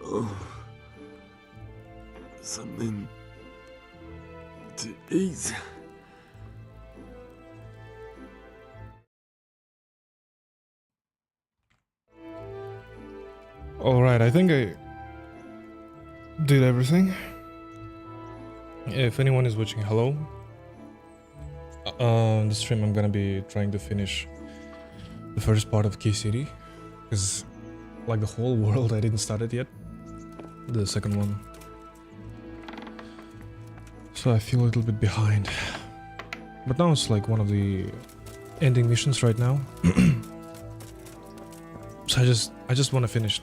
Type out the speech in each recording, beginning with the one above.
Oh, something to eat. Alright, I think I did everything. If anyone is watching, hello. On the stream I'm gonna be trying to finish the first part of Key City, because like the whole world I didn't start it yet. The second one. So I feel a little bit behind. But now it's like one of the ending missions right now. So I just want to finish.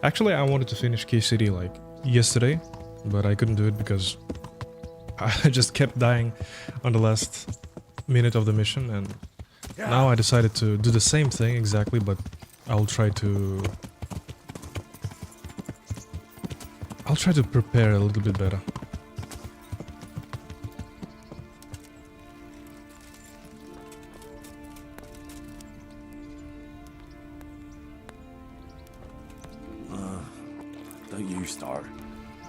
Actually, I wanted to finish Key City like yesterday, but I couldn't do it because I just kept dying on the last minute of the mission, and now I decided to do the same thing exactly, but I'll try to prepare a little bit better. Don't you start.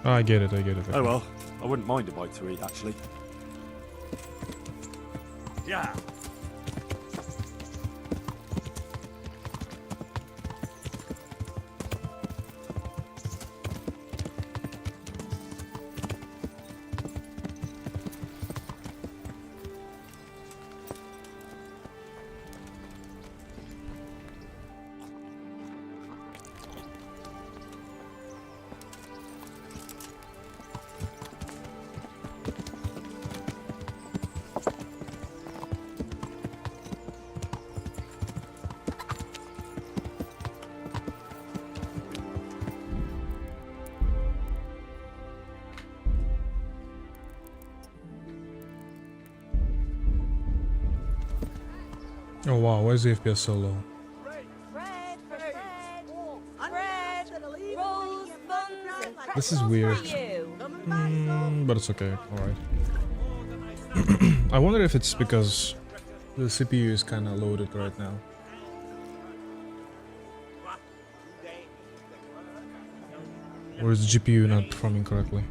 I get it, I get it. Oh well, I wouldn't mind a bite to eat, actually. Yeah. Oh wow, why is the FPS so low? This is weird. But it's okay, alright. I wonder if it's because the CPU is kinda loaded right now. Or is the GPU not performing correctly?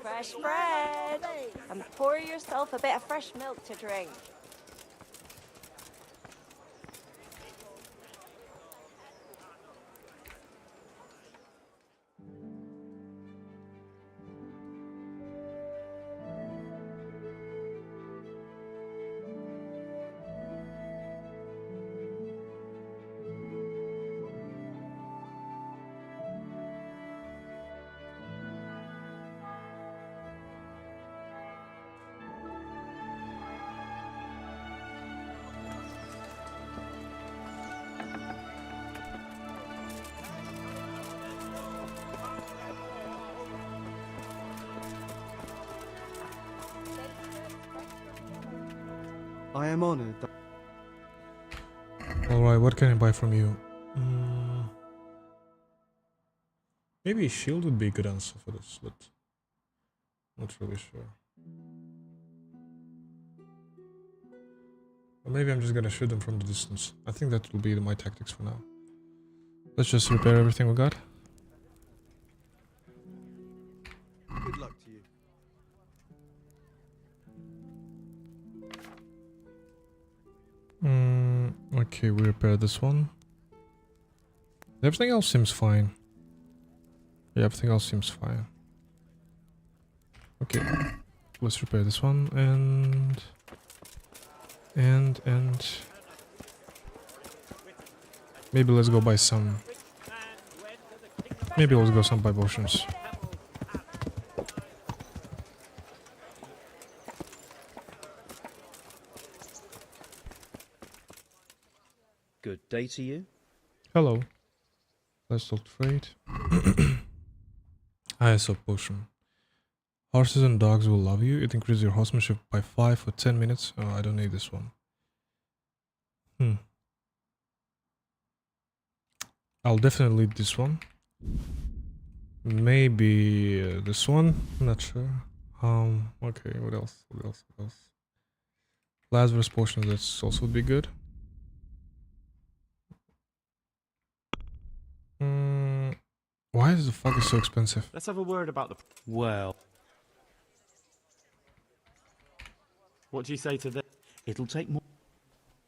Fresh bread, and pour yourself a bit of fresh milk to drink. I am honored. Alright, what can I buy from you? Maybe a shield would be a good answer for this, but not really sure. Or maybe I'm just gonna shoot them from the distance. I think that will be my tactics for now. Let's just repair everything we got. Good luck to you. Okay, we repaired this one. Everything else seems fine. Yeah, everything else seems fine. Okay, let's repair this one and maybe let's go buy some. Maybe let's go some buy potions. Good day to you. Hello. Let's talk trade. ISO potion. Horses and dogs will love you. It increases your horsemanship by 5 for 10 minutes. Oh, I don't need this one. I'll definitely need this one. Maybe this one. I'm not sure. Okay, what else? What else? What else? Lazarus potion, that's also would be good. Why is the fuck is so expensive? Let's have a word about the... Well, What do you say to this? it'll take more.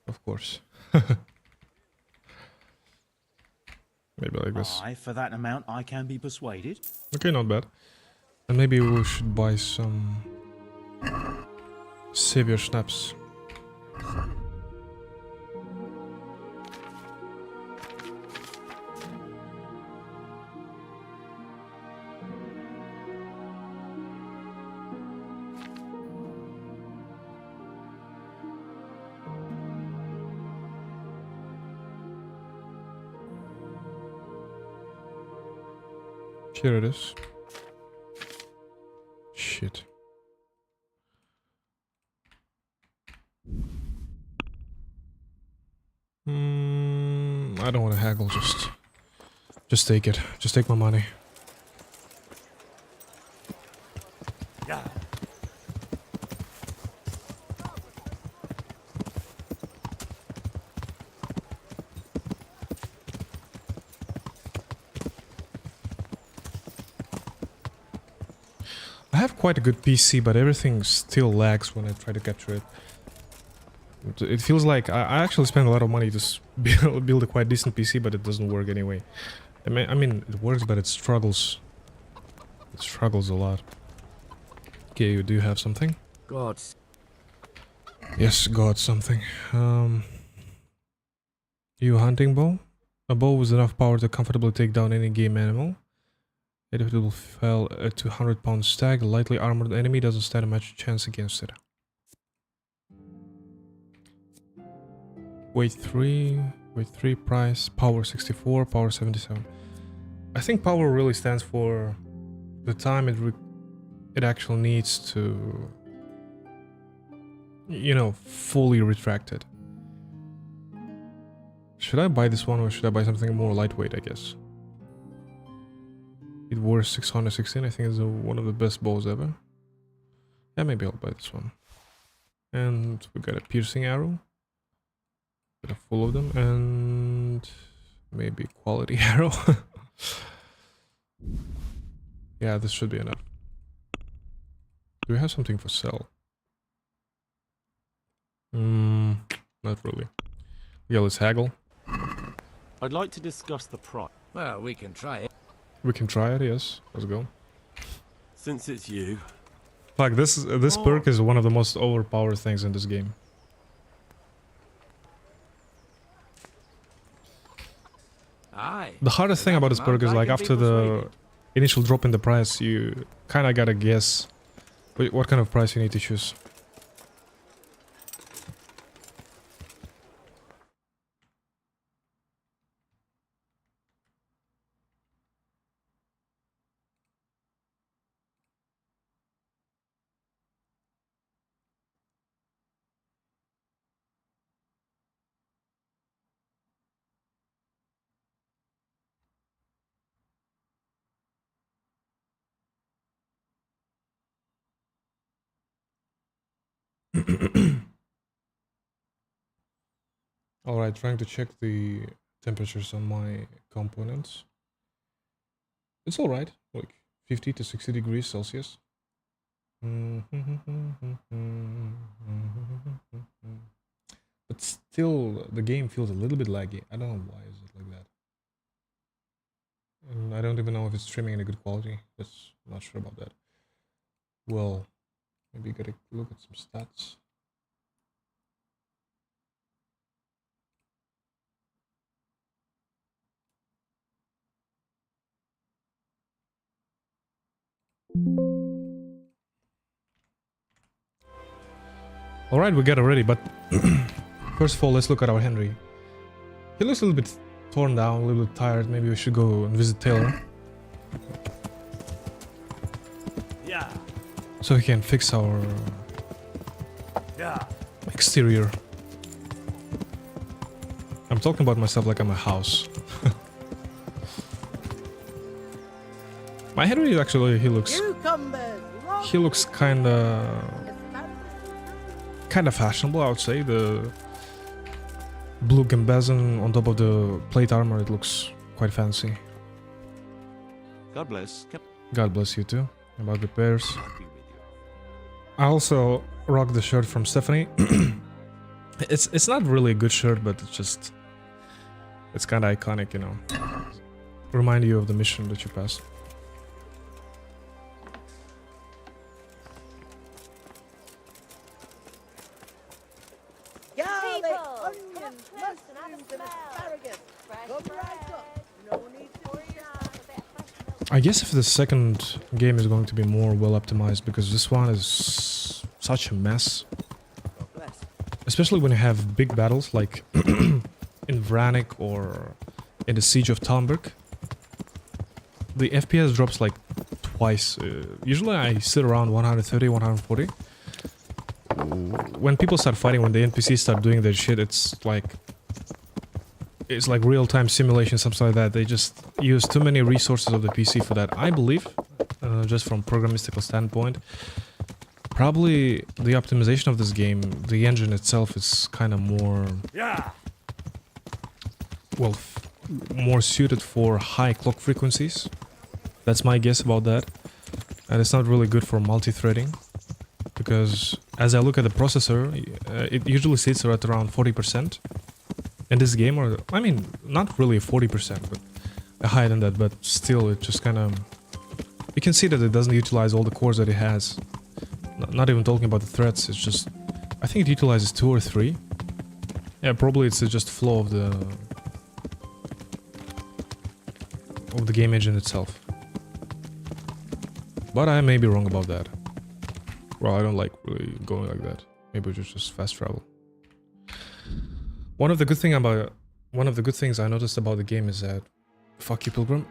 Of course. Maybe like this. Aye, for that amount, I can be persuaded. Okay, not bad. And maybe we should buy some savior snaps. Here it is. Shit. I don't want to haggle, just take it. Just take my money. Yeah. I have quite a good PC, but everything still lags when I try to capture it. It feels like I actually spend a lot of money to build a quite decent PC, but it doesn't work anyway. I mean, it works, but it struggles. It struggles a lot. Okay, you do have something? God. Yes, got something. You hunting bow? A bow with enough power to comfortably take down any game animal. If it will fell a 200-pound stag, a lightly armored enemy doesn't stand a much chance against it. Weight 3, price, power 64, power 77. I think power really stands for the time it actually needs to, you know, fully retract it. Should I buy this one or should I buy something more lightweight, I guess? It worth 616, I think it's one of the best bows ever. Yeah, maybe I'll buy this one. And we got a piercing arrow. Got a full of them, and maybe quality arrow. Yeah, this should be enough. Do we have something for sale? Not really. Yeah, let's haggle. I'd like to discuss the price. Well, we can try it. We can try it, yes. Let's go. Since it's you, Fuck, this perk is one of the most overpowered things in this game. Aye. The hardest thing about this perk is like after the initial drop in the price, you kinda gotta guess what kind of price you need to choose. Alright, trying to check the temperatures on my components. It's alright, like 50 to 60 degrees Celsius. But but still the game feels a little bit laggy. I don't know why is it like that. And I don't even know if it's streaming in a good quality. Just not sure about that. Well, maybe gotta look at some stats. Alright, we got it ready, but first of all, let's look at our Henry. He looks a little bit torn down, a little bit tired. Maybe we should go and visit Taylor. Yeah. So he can fix our Yeah. exterior. I'm talking about myself like I'm a house. My Henry actually, he looks kinda fashionable, I would say. The blue gambazon on top of the plate armor, it looks quite fancy. God bless. God bless you too. About the pairs. I also rock the shirt from Stephanie. It's not really a good shirt, but it's kind of iconic, you know. Remind you of the mission that you passed. I guess if the second game is going to be more well optimized, because this one is such a mess. Especially when you have big battles like in Vranik or in the Siege of Talmberg. The FPS drops like twice. Usually I sit around 130, 140. When people start fighting, when the NPCs start doing their shit, it's like real-time simulation, something like that. They just use too many resources of the PC for that, I believe, just from programmistical standpoint. Probably the optimization of this game, the engine itself is kind of more... Yeah. Well, more suited for high clock frequencies. That's my guess about that. And it's not really good for multi-threading. Because as I look at the processor, it usually sits at around 40%. In this game, or I mean, not really 40%, but higher than that, but still, it just kind of... You can see that it doesn't utilize all the cores that it has. Not even talking about the threads, it's just... I think it utilizes 2 or 3. Yeah, probably it's just flow of the game engine itself. But I may be wrong about that. Well, I don't like really going like that. Maybe it's just fast travel. One of the good things I noticed about the game is that, fuck you, Pilgrim.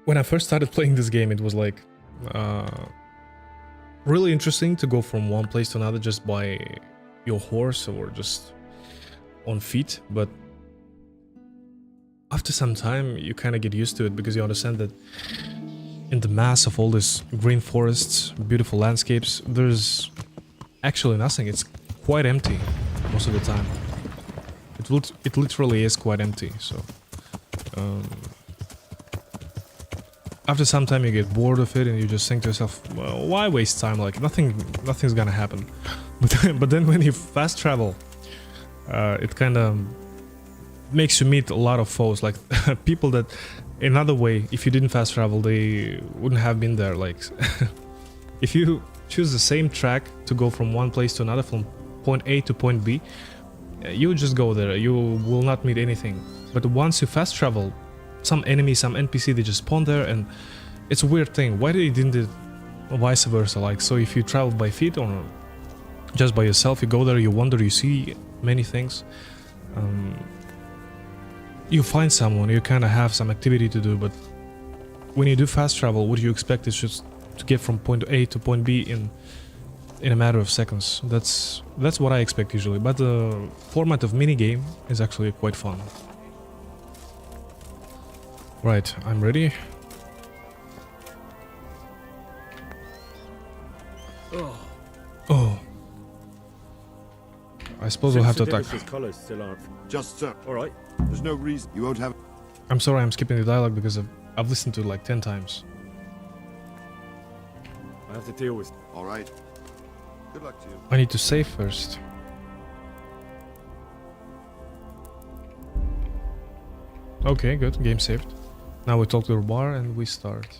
When I first started playing this game, it was like really interesting to go from one place to another just by your horse or just on feet. But after some time, you kind of get used to it because you understand that in the mass of all these green forests, beautiful landscapes, there's actually nothing. It's quite empty most of the time. It literally is quite empty, so after some time you get bored of it and you just think to yourself, well, why waste time? Like nothing's gonna happen. But then when you fast travel, it kind of makes you meet a lot of foes, like people that another way, if you didn't fast travel, they wouldn't have been there. Like if you choose the same track to go from one place to another, from point A to point B, you would just go there, you will not meet anything. But once you fast travel, some enemy, some NPC, they just spawn there, and it's a weird thing. Why they didn't do vice versa? Like, so if you travel by feet or just by yourself, you go there, you wander, you see many things, you find someone, you kind of have some activity to do. But when you do fast travel, what you expect is just to get from point A to point B in a matter of seconds. That's what I expect usually, but the format of minigame is actually quite fun. Right, I'm ready. Oh. I suppose we'll have to attack. Colours still aren't. Just so. All right. There's no reason you won't have. I'm sorry, I'm skipping the dialogue because I've listened to it like 10 times. I have to deal with. All right. Good luck to you. I need to save first. Okay, good. Game saved. Now we talk to the bar and we start.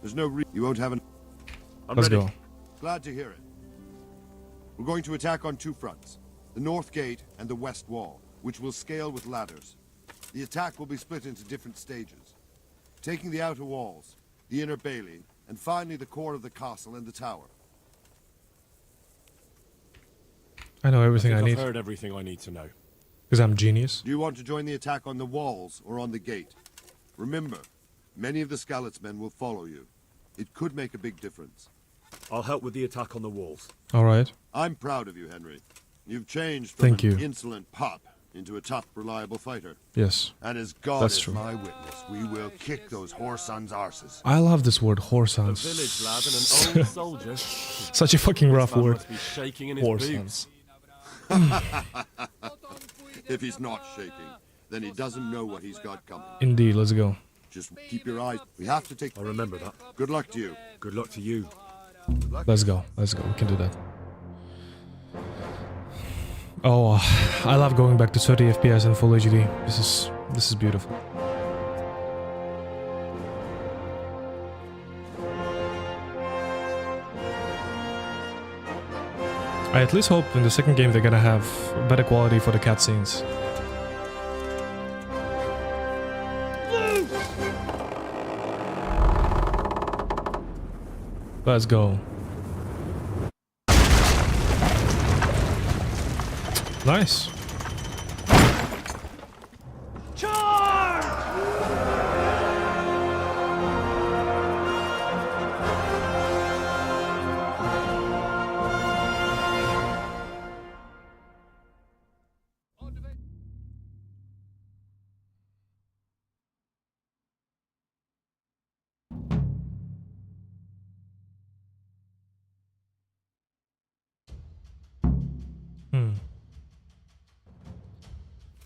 There's no you won't have an... I'm Let's ready. go. Glad to hear it. We're going to attack on two fronts. The north gate and the west wall, which will scale with ladders. The attack will be split into different stages. Taking the outer walls, the inner bailey, and finally the core of the castle and the tower. I know everything I I've need heard everything I need to know. because I'm genius. Do you want to join the attack on the walls or on the gate? Remember, many of the Skalitz men will follow you. It could make a big difference. I'll help with the attack on the walls. All right. I'm proud of you, Henry. You've changed from Thank an you. insolent pup into a tough, reliable fighter. Yes. And as God That's is true. my witness, we will kick those whore sons' arses. I love this word, A whoresons. village lad and an old soldier. Such a fucking rough Man word. must be shaking in his boots. Whoresons. If he's not shaking, then he doesn't know what he's got coming. Indeed, let's go. Just keep your eyes. We have to take... I'll remember that. Good luck to you. Good luck to you. Let's go. Let's go. We can do that. Oh, I love going back to 30 FPS and full HD. This is beautiful. I at least hope in the second game they're gonna have better quality for the cutscenes. Let's go. Nice.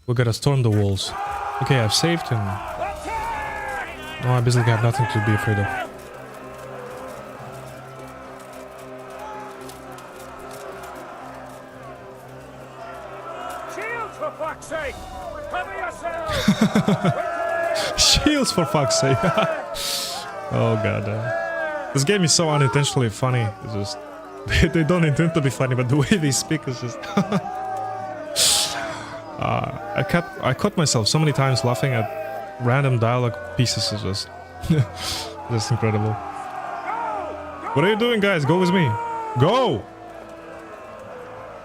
We gotta storm the walls. Okay, I've saved and... No, I basically have nothing to be afraid of. Shields, for fuck's sake! Cover yourself! Shields, for fuck's sake. Oh god. This game is so unintentionally funny. It's just... They don't intend to be funny, but the way they speak is just... I caught myself so many times laughing at random dialogue pieces. It's just... just incredible. What are you doing, guys? Go with me. Go!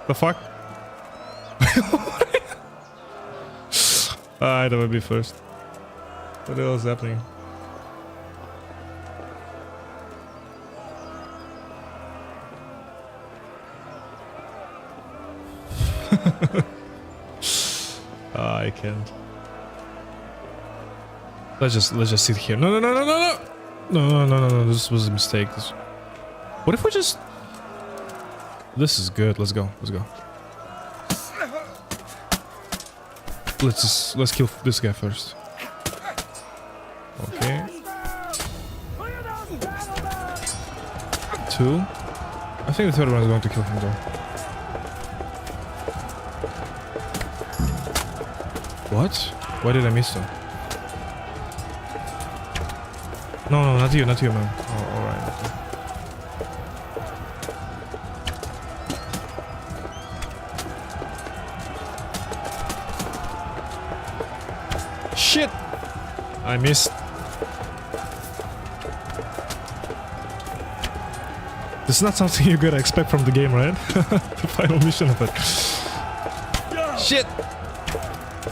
The fuck? I don't want to be first. What the hell is happening? I can't. Let's just sit here. No. This was a mistake. What if we just... This is good. Let's go. Let's kill this guy first. Okay. 2. I think the third one is going to kill him though. What? Why did I miss them? No, not you, man. Oh, alright. Okay. Shit! I missed. This is not something you're gonna expect from the game, right? The final mission of it. Shit!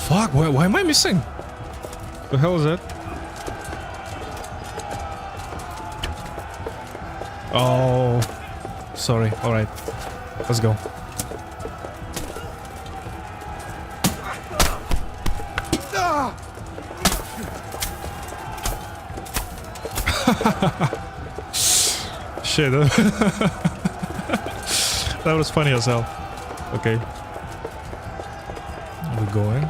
Fuck, why am I missing? The hell is that? Oh, sorry. Alright, let's go. Shit. That was funny as hell. Okay. We're going.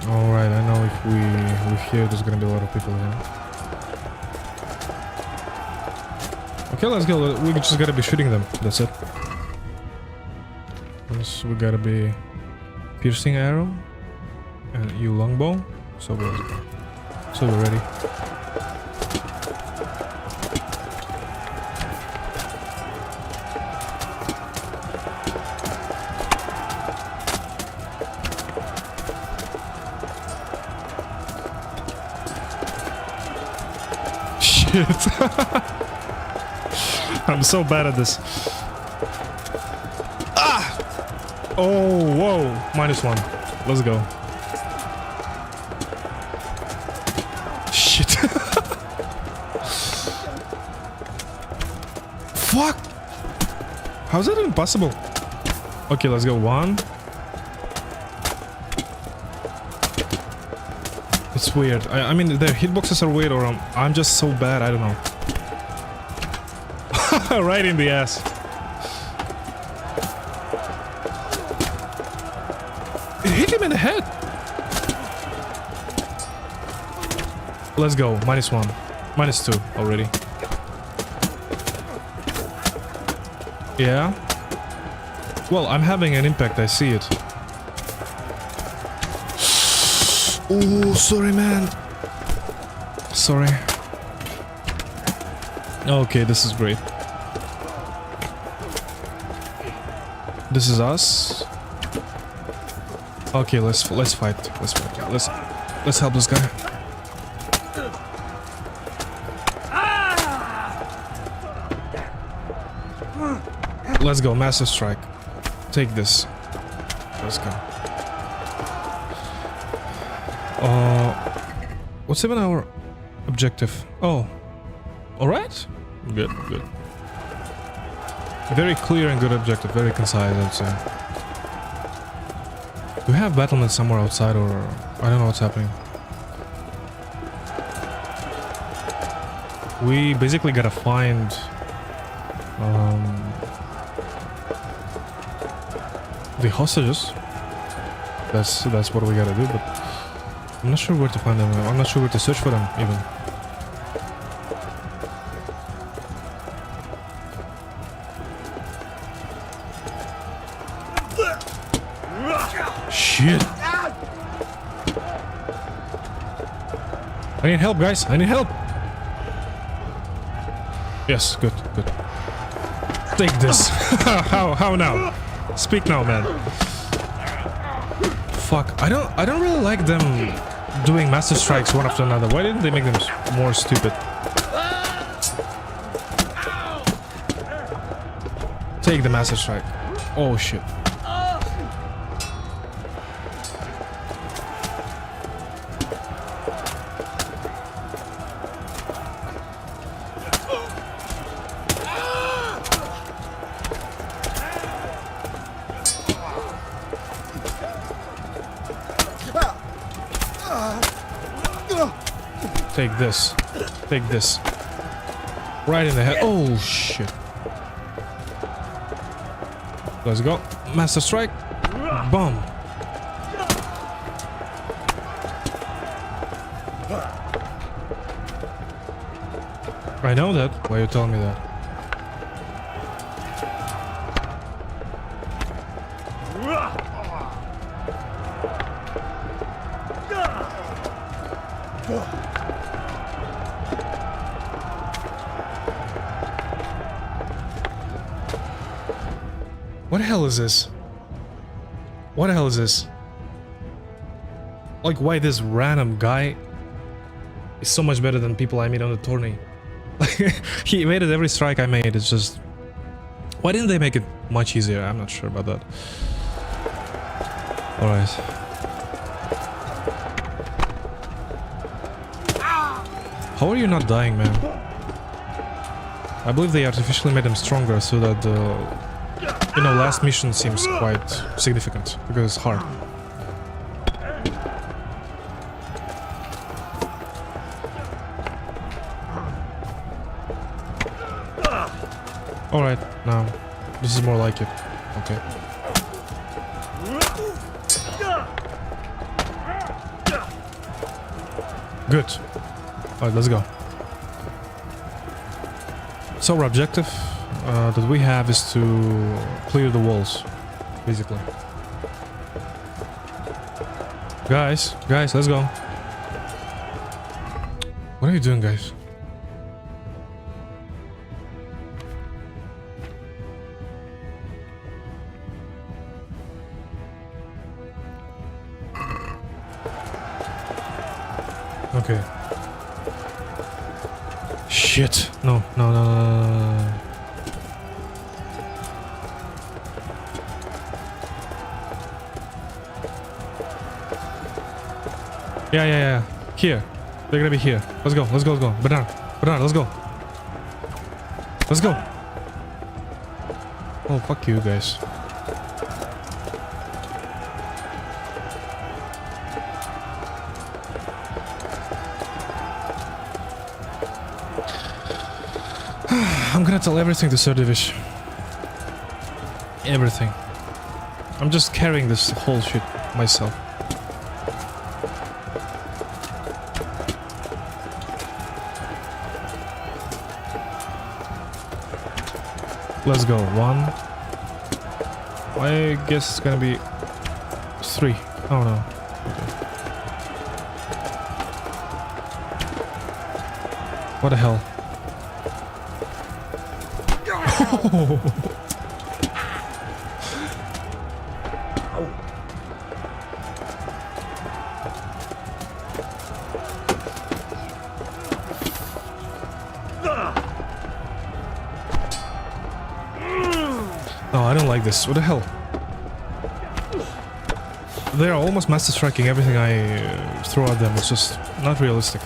Alright, I know if we're here, there's gonna be a lot of people here. Okay, let's go. We just gotta be shooting them. That's it. We gotta be piercing arrow, and you longbow. So we're ready. Shit. I'm so bad at this. Ah! Oh, whoa. -1. Let's go. Shit. Fuck! How's that even possible? Okay, let's go. 1. It's weird. I mean, their hitboxes are weird, or I'm just so bad. I don't know. Right in the ass. It hit him in the head. Let's go. -1. -2 already. Yeah. Well, I'm having an impact. I see it. Oh, sorry, man. Sorry. Okay, this is great. This is us. Okay, let's fight. Let's fight. Let's help this guy. Let's go, massive strike. Take this. Let's go. What's even our objective? Oh, all right. Good, good. Very clear and good objective. Very concise, I'd say. Do we have Battle.net somewhere outside, or I don't know what's happening. We basically gotta find the hostages. That's what we gotta do, but I'm not sure where to find them. I'm not sure where to search for them even. Shit. I need help, guys. I need help. Yes, good, good. Take this. How now? Speak now, man. Fuck. I don't really like them doing master strikes one after another. Why didn't they make them more stupid? Take the master strike. Oh shit. Take this. Take this. Right in the head. Oh, shit. Let's go. Master strike. Boom. I know that. Why are you telling me that? What the hell is this? What the hell is this? Like, why this random guy is so much better than people I meet on the tourney? He evaded every strike I made. It's just... Why didn't they make it much easier? I'm not sure about that. Alright. How are you not dying, man? I believe they artificially made them stronger so that the... You know, last mission seems quite significant because it's hard. Alright, now this is more like it. Okay. Good. Alright, let's go. So our objective that we have is to clear the walls, basically. Guys, let's go. What are you doing, guys? Okay. Shit. No. Yeah. Here. They're gonna be here. Let's go. Banana, let's go. Let's go. Oh, fuck you guys. I'm gonna tell everything to Sir Divish. Everything. I'm just carrying this whole shit myself. Let's go. 1. I guess it's gonna be 3. Oh no. What the hell? No, I don't like this. What the hell? They are almost master striking everything I throw at them. It's just not realistic.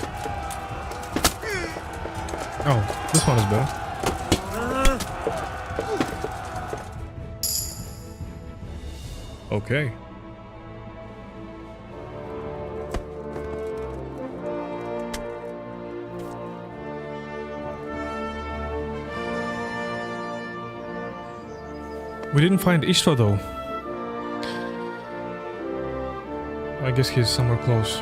Oh, this one is better. Okay. We didn't find Ishva though. I guess he's somewhere close.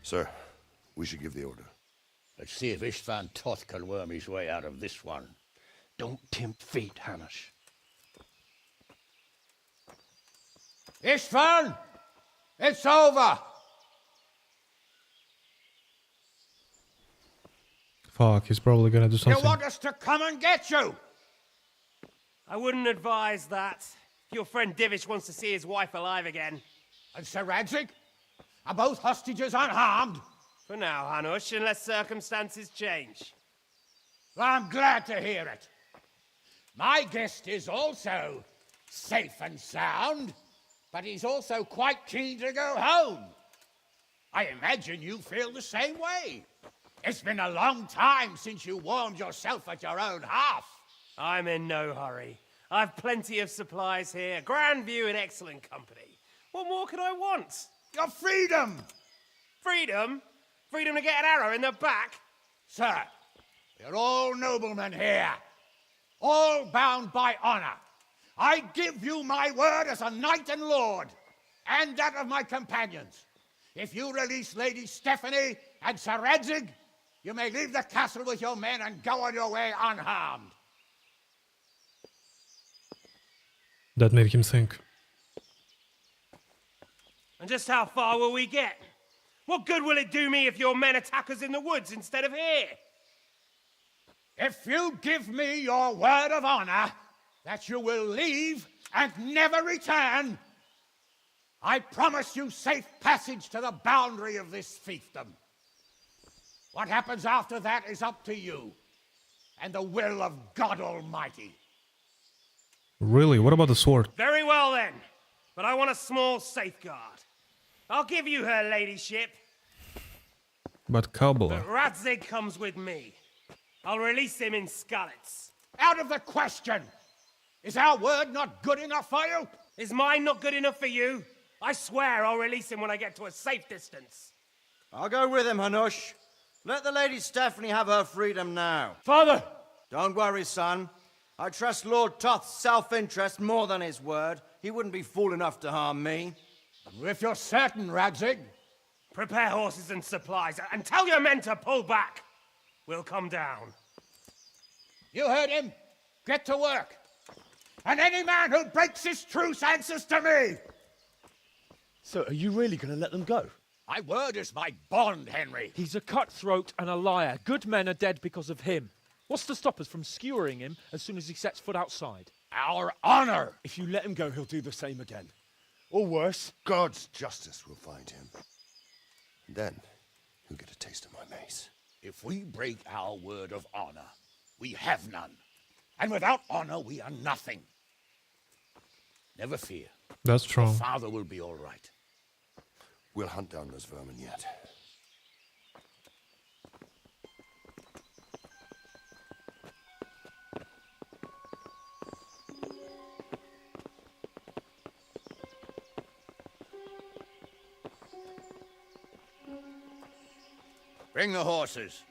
Sir, we should give the order. Let's see if Istvan Toth can worm his way out of this one. Don't tempt fate, Hanush. Istvan! It's over! Fuck, he's probably gonna do something. You want us to come and get you? I wouldn't advise that. Your friend Divish wants to see his wife alive again. And Sir Radzig? Are both hostages unharmed? For now, Hanush, unless circumstances change. Well, I'm glad to hear it. My guest is also safe and sound, but he's also quite keen to go home. I imagine you feel the same way. It's been a long time since you warmed yourself at your own hearth. I'm in no hurry. I've plenty of supplies here, grand view and excellent company. What more could I want? Your freedom! Freedom? Freedom to get an arrow in the back? Sir, you're all noblemen here, all bound by honor. I give you my word as a knight and lord, and that of my companions. If you release Lady Stephanie and Sir Radzig, you may leave the castle with your men and go on your way unharmed. That made him think. And just how far will we get? What good will it do me if your men attack us in the woods instead of here? If you give me your word of honor that you will leave and never return, I promise you safe passage to the boundary of this fiefdom. What happens after that is up to you and the will of God Almighty. Really? What about the sword? Very well then, but I want a small safeguard. I'll give you her ladyship, But Kabbalah. but Radzig comes with me. I'll release him in Skalitz. Out of the question! Is our word not good enough for you? Is mine not good enough for you? I swear I'll release him when I get to a safe distance. I'll go with him, Hanush. Let the Lady Stephanie have her freedom now. Father! Don't worry, son. I trust Lord Toth's self-interest more than his word. He wouldn't be fool enough to harm me. If you're certain, Radzig. Prepare horses and supplies, and tell your men to pull back. We'll come down. You heard him. Get to work. and any man who breaks this truce answers to me. So are you really going to let them go? My word is my bond, Henry. He's a cutthroat and a liar. Good men are dead because of him. What's to stop us from skewering him as soon as he sets foot outside? Our honor. If you let him go, he'll do the same again. Or worse. God's justice will find him. Then he'll get a taste of my mace. If we break our word of honor, we have none. And without honor, we are nothing. Never fear. That's true. Father will be all right. We'll hunt down those vermin yet. Bring the horses.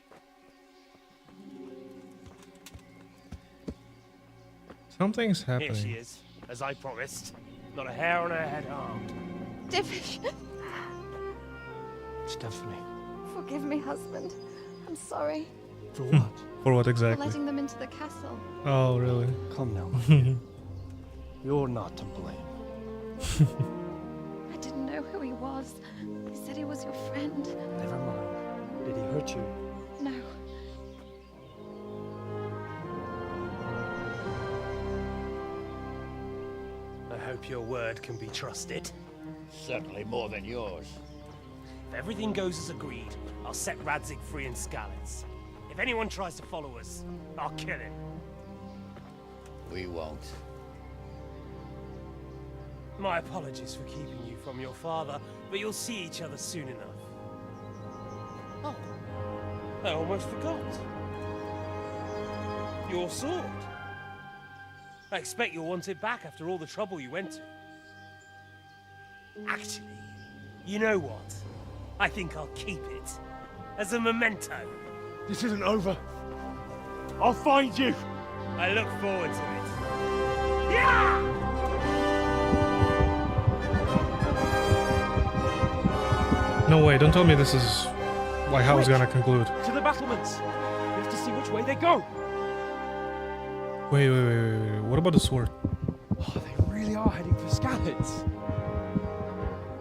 Something's Here happening. she is, as I promised. Not a hair on her head harmed. Divish, Stephanie. forgive me, husband. I'm sorry For what? For what for exactly? letting them into the castle. Oh, really? Come now, my dear. You're not to blame. I didn't know who he was. He said he was your friend. Never mind. Did he hurt you? No. I hope your word can be trusted. Certainly more than yours. If everything goes as agreed, I'll set Radzig free in Skalitz. If anyone tries to follow us, I'll kill him. We won't. My apologies for keeping you from your father, but you'll see each other soon enough. Oh, I almost forgot. Your sword. I expect you'll want it back after all the trouble you went to. Actually, you know what? I think I'll keep it. As a memento. This isn't over. I'll find you. I look forward to it. Yeah! No way, don't tell me this is like how it's gonna conclude. To the battlements! We have to see which way they go! Wait. What about the sword? Oh, they really are heading for Skalitz.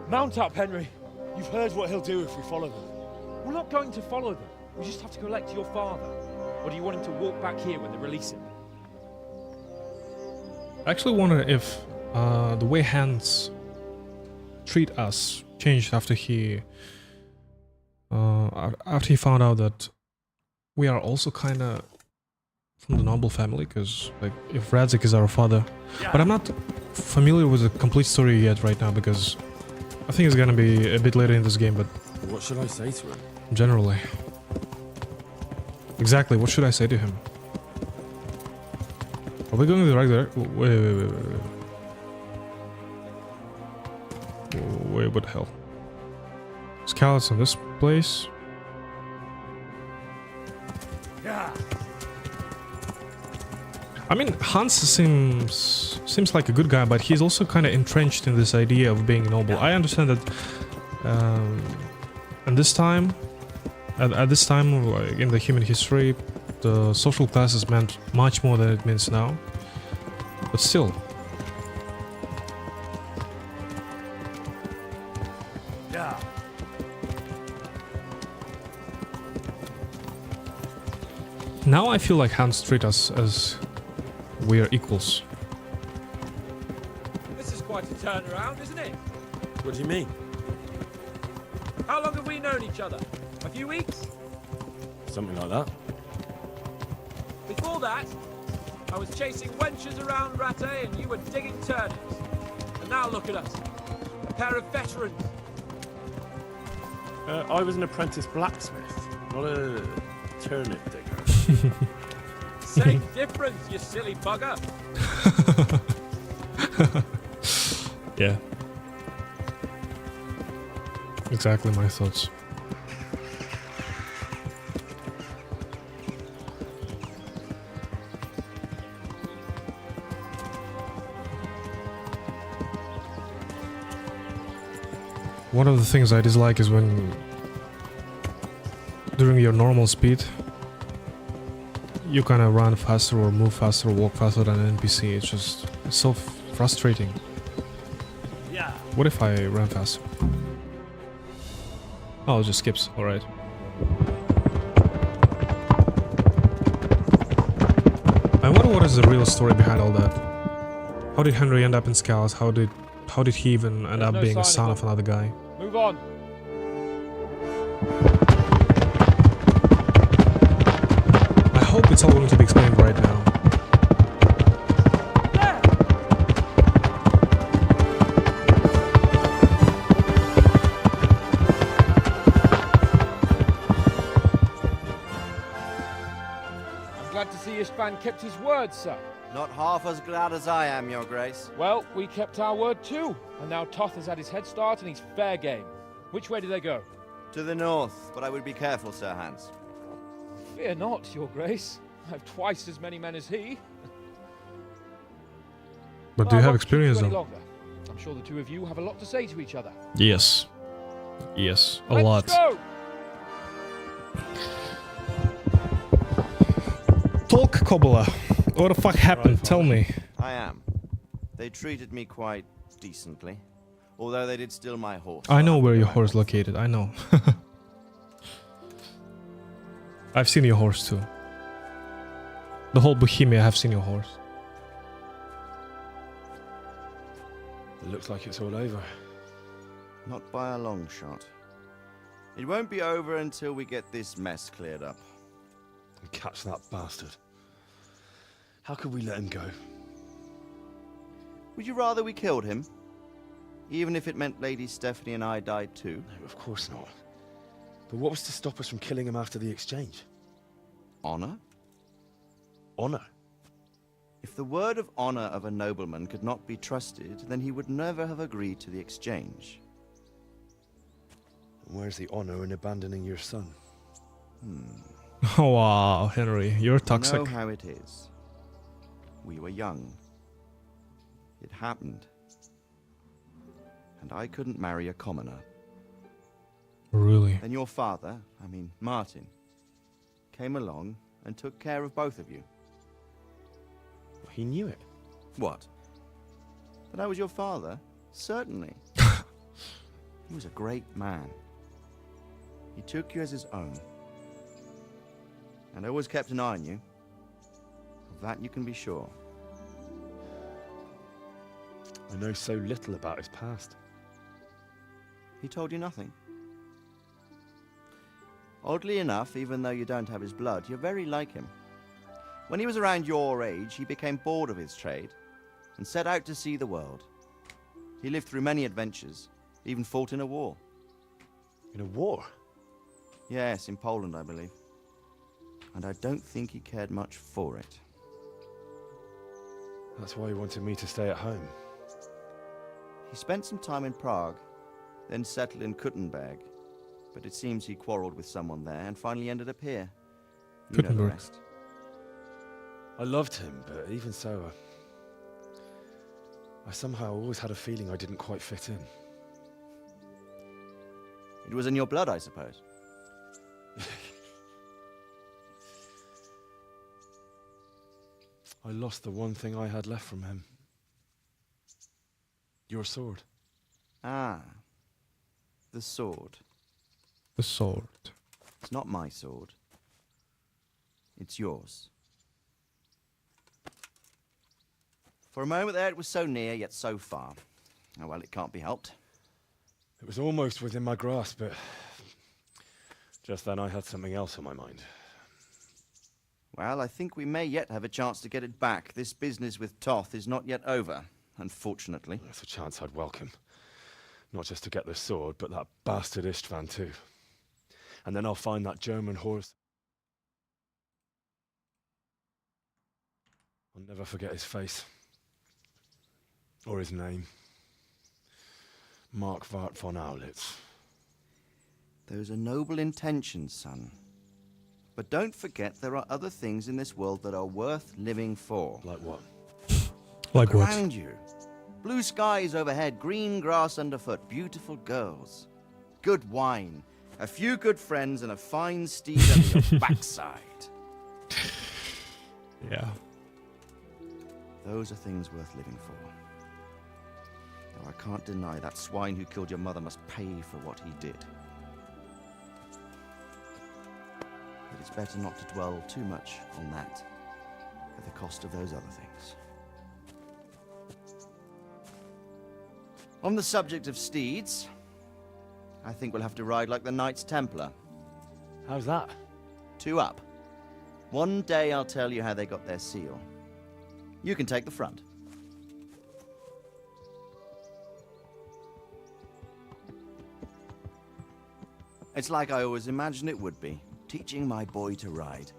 Mount up, Henry. You've heard what he'll do if we follow them. We're not going to follow them. We just have to collect your father. Or do you want him to walk back here when they release him? I actually wonder if the way Hans treat us changed after he found out that we are also kind of from the noble family, because like if Radzig is our father, but I'm not familiar with the complete story yet right now, because I think it's gonna be a bit later in this game, but What should I say to him? generally. Exactly, what should I say to him? Are we going in the right direction? Wait, what the hell? Skalitz in this place? Yeah. I mean, Hans seems like a good guy, but he's also kind of entrenched in this idea of being noble. I understand that, and this time, at this time, like in the human history, the social classes meant much more than it means now. But still. Yeah. Now I feel like Hans treats us as we are equals. This is quite a turnaround, isn't it? What do you mean? How long have we known each other? A few weeks? Something like that. Before that, I was chasing wenches around Rattay and you were digging turnips. And now look at us. A pair of veterans. I was an apprentice blacksmith, not a turnip digger. Same difference, you silly bugger. Yeah. Exactly my thoughts. One of the things I dislike is when during your normal speed you kind of run faster or move faster or walk faster than an NPC. It's so frustrating. Yeah. What if I ran faster? Oh, it just skips. All right. I wonder what is the real story behind all that. How did Henry end up in Scales? How did he even end up being a son of another guy? Move on. I hope it's all going to be explained right now. I'm glad to see Istvan kept his word, sir. Not half as glad as I am, Your Grace. Well, we kept our word too. And now Toth has had his head start and he's fair game. Which way do they go? To the north, but I would be careful, Sir Hans. Fear not, Your Grace. I have twice as many men as he. But do you I have won't keep you experience any though? longer. I'm sure the two of you have a lot to say to each other. Yes. Yes, a Let's lot. go! Talk, Kobola. What the fuck happened? Tell me. I am. They treated me quite decently. Although they did steal my horse. I know where your horse is located. I know. I've seen your horse too. The whole Bohemia have seen your horse. It looks like it's all over. Not by a long shot. It won't be over until we get this mess cleared up. And catch that bastard. How could we let him go? Would you rather we killed him? Even if it meant Lady Stephanie and I died too? No, of course not. But what was to stop us from killing him after the exchange? Honor? Honor? If the word of honor of a nobleman could not be trusted, then he would never have agreed to the exchange. Where's the honor in abandoning your son? Oh wow, Henry, you're toxic. You know how it is. We were young. It happened. And I couldn't marry a commoner. Really? Then your father, I mean Martin, came along and took care of both of you. He knew it. What? That I was your father? Certainly. He was a great man. He took you as his own. And always kept an eye on you. Of that you can be sure. I know so little about his past. He told you nothing. Oddly enough, even though you don't have his blood, you're very like him. When he was around your age, he became bored of his trade and set out to see the world. He lived through many adventures, even fought in a war. In a war? Yes, in Poland, I believe. And I don't think he cared much for it. That's why he wanted me to stay at home. He spent some time in Prague, then settled in Kuttenberg. But it seems he quarreled with someone there and finally ended up here. You know the Kuttenberg. rest. I loved him, but even so, I somehow always had a feeling I didn't quite fit in. It was in your blood, I suppose. I lost the one thing I had left from him. Your sword. Ah. The sword. The sword. It's not my sword. It's yours. For a moment there, it was so near, yet so far. Oh, well, it can't be helped. It was almost within my grasp, but just then I had something else on my mind. Well, I think we may yet have a chance to get it back. This business with Toth is not yet over, unfortunately. That's a chance I'd welcome. Not just to get the sword, but that bastard Istvan too. And then I'll find that German horse. I'll never forget his face. Or his name. Marquardt von Aulitz. Those are noble intentions, son. But don't forget there are other things in this world that are worth living for. Like what? Like what? Around you. Blue skies overhead, green grass underfoot, beautiful girls. Good wine, a few good friends, and a fine steed under your backside. Yeah. Those are things worth living for. Now, I can't deny that swine who killed your mother must pay for what he did. But it's better not to dwell too much on that at the cost of those other things. On the subject of steeds, I think we'll have to ride like the Knights Templar. How's that? 2 up. One day I'll tell you how they got their seal. You can take the front. It's like I always imagined it would be, teaching my boy to ride.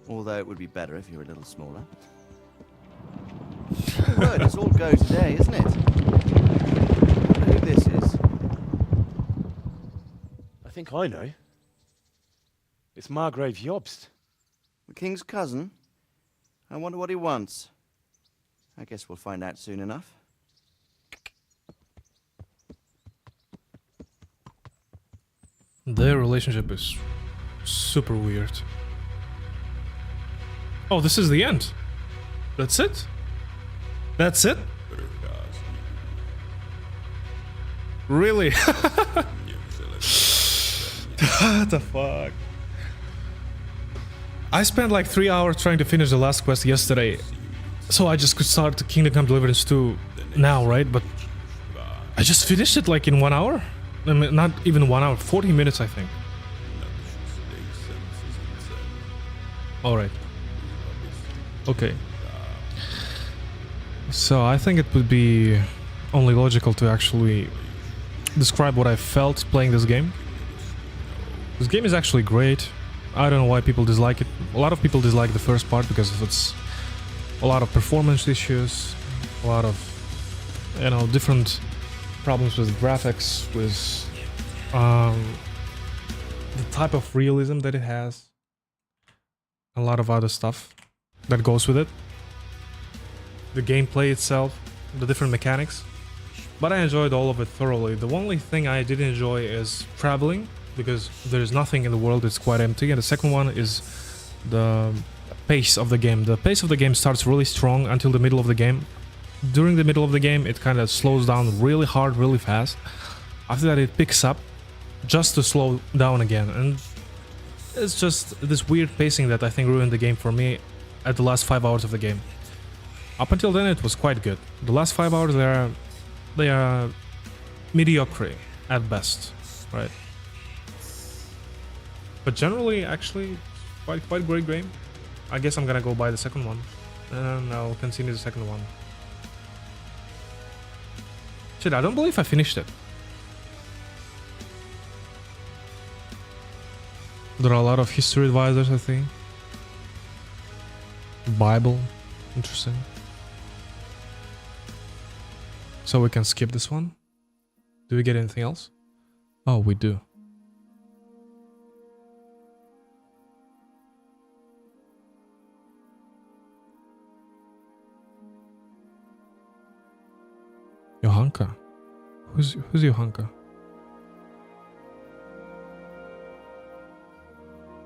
Although it would be better if you were a little smaller. Word, it's all go today, isn't it? I wonder who this is. I think I know. It's Margrave Jobst. The king's cousin? I wonder what he wants. I guess we'll find out soon enough. Their relationship is super weird. Oh, this is the end. That's it? That's it? Really? What the fuck? I spent like 3 hours trying to finish the last quest yesterday, so I just could start Kingdom Come Deliverance 2 now, right? But I just finished it like in 1 hour? I mean, not even 1 hour, 40 minutes I think. Alright. Okay. So I think it would be only logical to actually describe what I felt playing this game. This game is actually great. I don't know why people dislike it. A lot of people dislike the first part because of its a lot of performance issues, a lot of, you know, different problems with graphics, with the type of realism that it has, a lot of other stuff that goes with it, the gameplay itself, the different mechanics. But I enjoyed all of it thoroughly. The only thing I didn't enjoy is traveling, because there is nothing in the world, it's quite empty. And the second one is the pace of the game. The pace of the game starts really strong until the middle of the game. During the middle of the game, it kind of slows down really hard, really fast. After that, it picks up just to slow down again. And it's just this weird pacing that I think ruined the game for me at the last 5 hours of the game. Up until then, it was quite good. The last 5 hours, they are mediocre at best, right? But generally, actually, quite great game. I guess I'm gonna go buy the second one, and I'll continue the second one. Shit, I don't believe I finished it. There are a lot of history advisors, I think. Bible, interesting. So we can skip this one. Do we get anything else? Oh, we do. Johanka? Who's Johanka?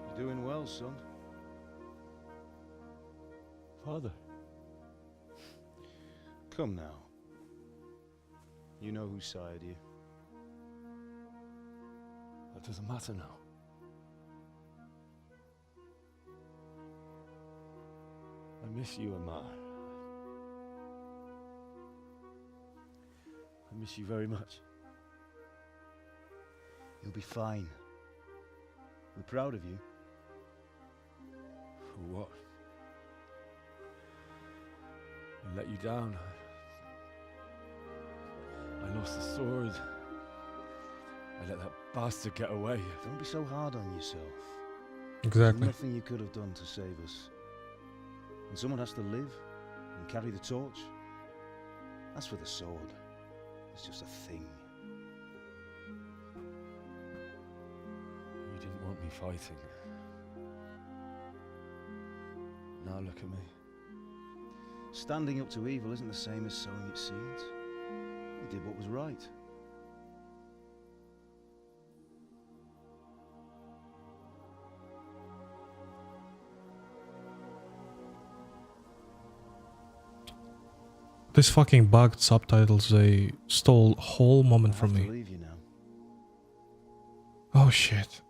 You're doing well, son. Father. Come now. You know who sired you. That doesn't matter now. I miss you, Amar. I miss you very much. You'll be fine. We're proud of you. For what? I let you down. I lost the sword. I let that bastard get away. Don't be so hard on yourself. Exactly. There's nothing you could have done to save us. And someone has to live and carry the torch. As for the sword, it's just a thing. You didn't want me fighting. Now look at me. Standing up to evil isn't the same as sowing its seeds. You did what was right. This fucking bugged subtitles, they stole a whole moment from I have me. to leave you now. Oh shit.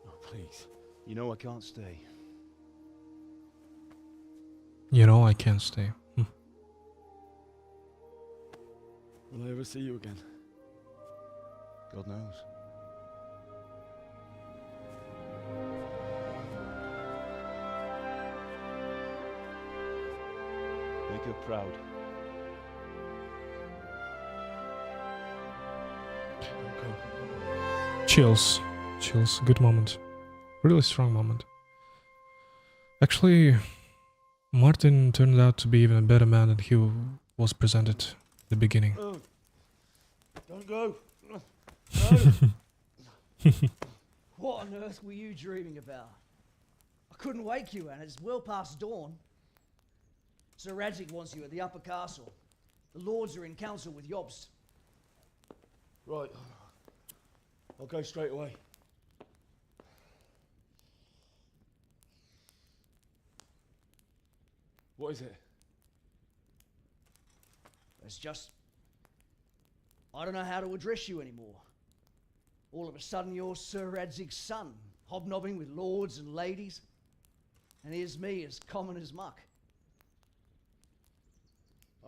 Oh, please. You know I can't stay. You know I can't stay. Will I ever see you again? God knows. Make her proud. Chills. Chills. Good moment. Really strong moment. Actually, Martin turned out to be even a better man than he was presented at the beginning. Oh, don't go. No. What on earth were you dreaming about? I couldn't wake you, and it's well past dawn. Sir Radzig wants you at the upper castle. The lords are in council with Jobst. Right. I'll go straight away. What is it? It's just... I don't know how to address you anymore. All of a sudden you're Sir Radzig's son, hobnobbing with lords and ladies. And here's me, as common as muck.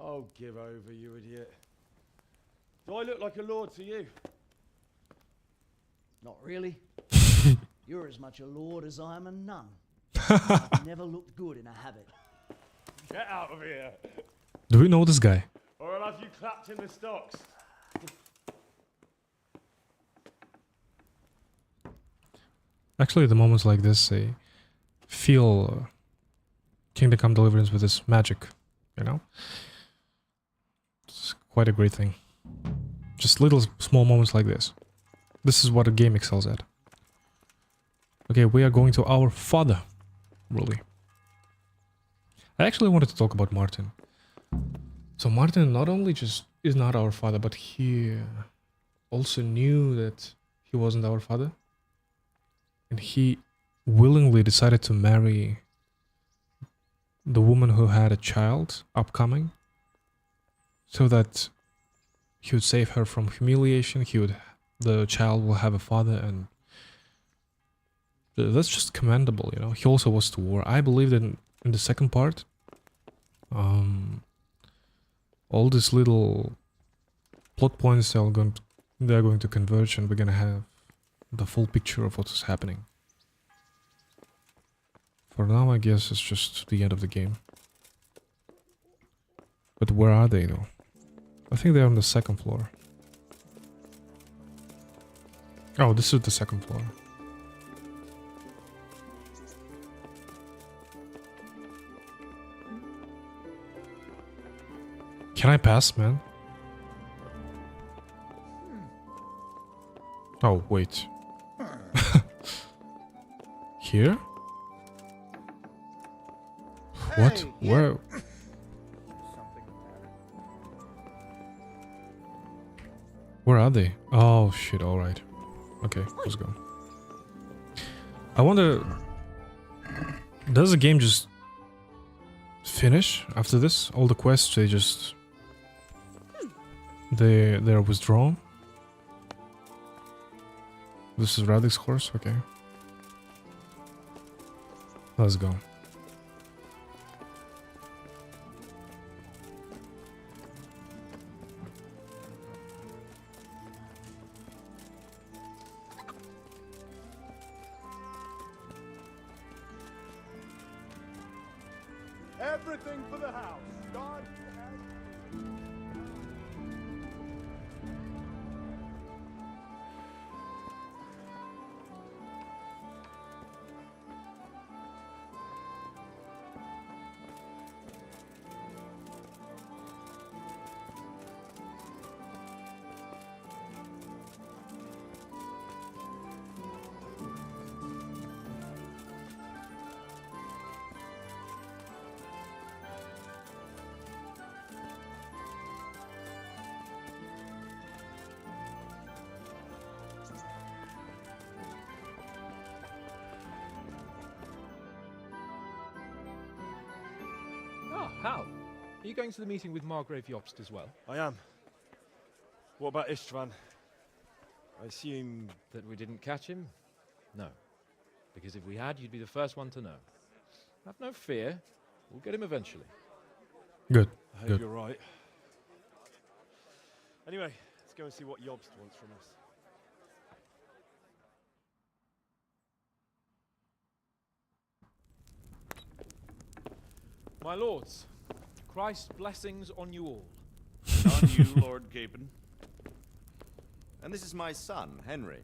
Oh, give over, you idiot. Do I look like a lord to you? Not really. You're as much a lord as I am a nun. I've never looked good in a habit. Get out of here, Do we know this guy? or I'll have you clapped in the stocks. Actually, the moments like this, they feel Kingdom Come Deliverance with this magic, you know? It's quite a great thing. Just little small moments like this. This is what a game excels at. Okay, we are going to our father, really. I actually wanted to talk about Martin. So Martin not only just is not our father, but he also knew that he wasn't our father. And he willingly decided to marry the woman who had a child upcoming, so that he would save her from humiliation. The child will have a father, and that's just commendable, you know. He also was to war. I believe that in the second part, all these little plot points they're going to converge, and we're gonna have the full picture of what's happening. For now, I guess it's just the end of the game. But where are they, though? I think they're on the second floor. Oh, this is the second floor. Can I pass, man? Oh, wait. Here? What? Where? Where are they? Oh shit, alright. Okay, let's go. I wonder... Does the game just finish after this? All the quests, they just... They're withdrawn? This is Radzig's horse? Okay. Let's go. Everything for the house. God Oh, Hal. Are you going to the meeting with Margrave Jobst as well? I am. What about Istvan? I assume... That we didn't catch him? No. Because if we had, you'd be the first one to know. Have no fear. We'll get him eventually. Good. I hope Good. you're right. Anyway, let's go and see what Jobst wants from us. My lords, Christ's blessings on you all. On you, Lord Capon. And this is my son, Henry.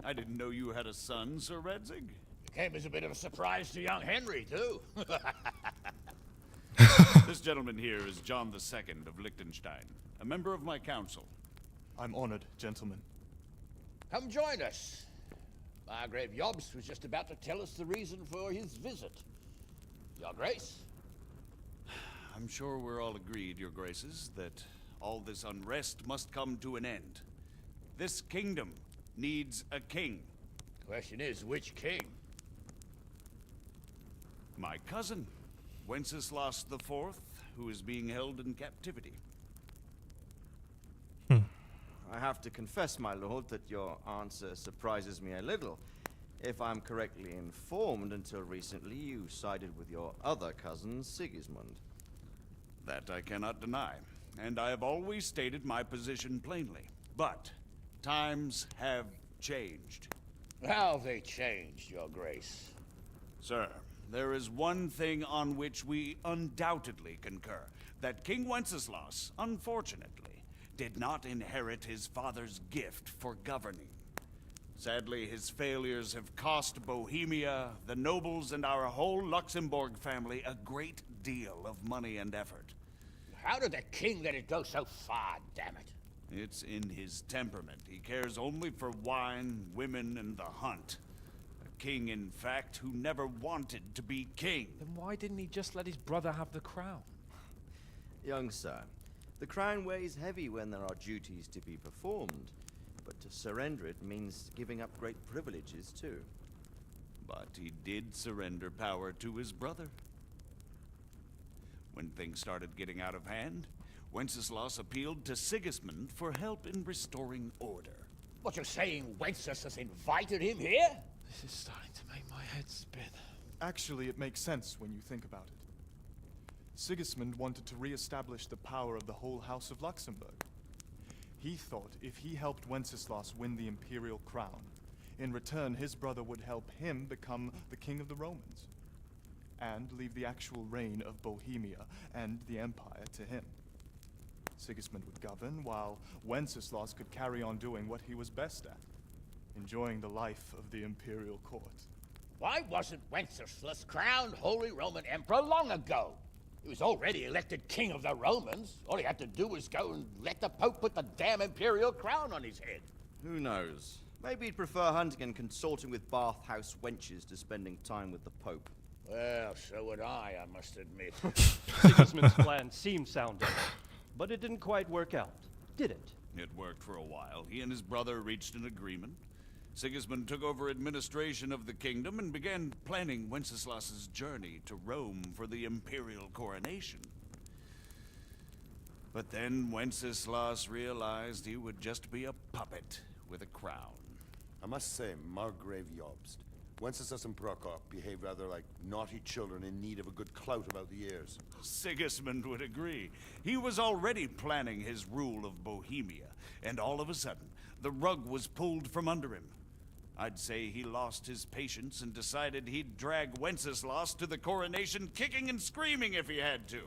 I didn't know you had a son, Sir Redzig. It came as a bit of a surprise to young Henry, too. This gentleman here is John II of Liechtenstein, a member of my council. I'm honored, gentlemen. Come join us. Margrave Jobst was just about to tell us the reason for his visit. Your Grace? I'm sure we're all agreed, Your Graces, that all this unrest must come to an end. This kingdom needs a king. Question is, which king? My cousin, Wenceslas IV, who is being held in captivity. I have to confess, my lord, that your answer surprises me a little. If I'm correctly informed, until recently you sided with your other cousin, Sigismund. That I cannot deny, and I have always stated my position plainly. But times have changed. How have they changed, Your Grace? Sir, there is one thing on which we undoubtedly concur. That King Wenceslas, unfortunately, did not inherit his father's gift for governing. Sadly, his failures have cost Bohemia, the nobles, and our whole Luxembourg family a great deal of money and effort. How did the king let it go so far, damn it? It's in his temperament. He cares only for wine, women, and the hunt. A king, in fact, who never wanted to be king. Then why didn't he just let his brother have the crown? Young sir, the crown weighs heavy when there are duties to be performed, but to surrender it means giving up great privileges too. But he did surrender power to his brother. When things started getting out of hand, Wenceslas appealed to Sigismund for help in restoring order. What you're saying, Wenceslas has invited him here? This is starting to make my head spin. Actually, it makes sense when you think about it. Sigismund wanted to re-establish the power of the whole House of Luxembourg. He thought if he helped Wenceslas win the imperial crown, in return his brother would help him become the king of the Romans, and leave the actual reign of Bohemia and the empire to him. Sigismund would govern, while Wenceslas could carry on doing what he was best at, enjoying the life of the imperial court. Why wasn't Wenceslas crowned Holy Roman Emperor long ago? He was already elected king of the Romans. All he had to do was go and let the Pope put the damn imperial crown on his head. Who knows? Maybe he'd prefer hunting and consorting with bathhouse wenches to spending time with the Pope. Well, so would I must admit. Sigismund's plan seemed sound, but it didn't quite work out, did it? It worked for a while. He and his brother reached an agreement. Sigismund took over administration of the kingdom and began planning Wenceslas's journey to Rome for the imperial coronation. But then Wenceslas realized he would just be a puppet with a crown. I must say, Margrave Jobst, Wenceslas and Prokop behave rather like naughty children in need of a good clout about the ears. Sigismund would agree. He was already planning his rule of Bohemia, and all of a sudden, the rug was pulled from under him. I'd say he lost his patience and decided he'd drag Wenceslas to the coronation kicking and screaming if he had to.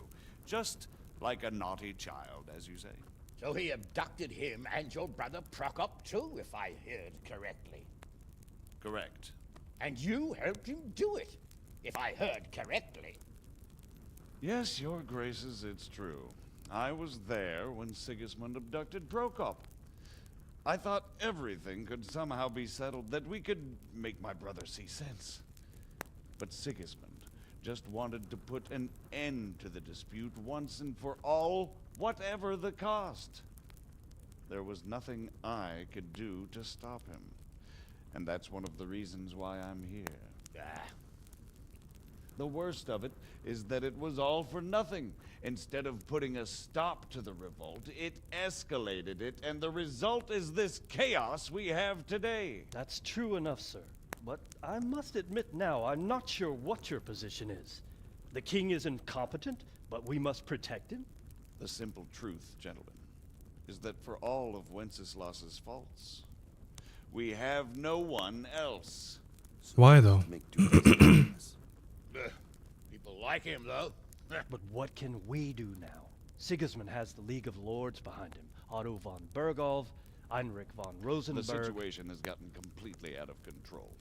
Just like a naughty child, as you say. So he abducted him and your brother Prokop too, if I heard correctly. Correct. And you helped him do it, if I heard correctly. Yes, your graces, it's true. I was there when Sigismund abducted Prokop. I thought everything could somehow be settled, that we could make my brother see sense. But Sigismund just wanted to put an end to the dispute once and for all, whatever the cost. There was nothing I could do to stop him. And that's one of the reasons why I'm here. The worst of it is that it was all for nothing. Instead of putting a stop to the revolt, it escalated it, and the result is this chaos we have today. That's true enough, sir. But I must admit now, I'm not sure what your position is. The king is incompetent, but we must protect him? The simple truth, gentlemen, is that for all of Wenceslas's faults, we have no one else. Why though? People like him, though. But what can we do now? Sigismund has the League of Lords behind him. Otto von Bergolf, Heinrich von Rosenberg. The situation has gotten completely out of control.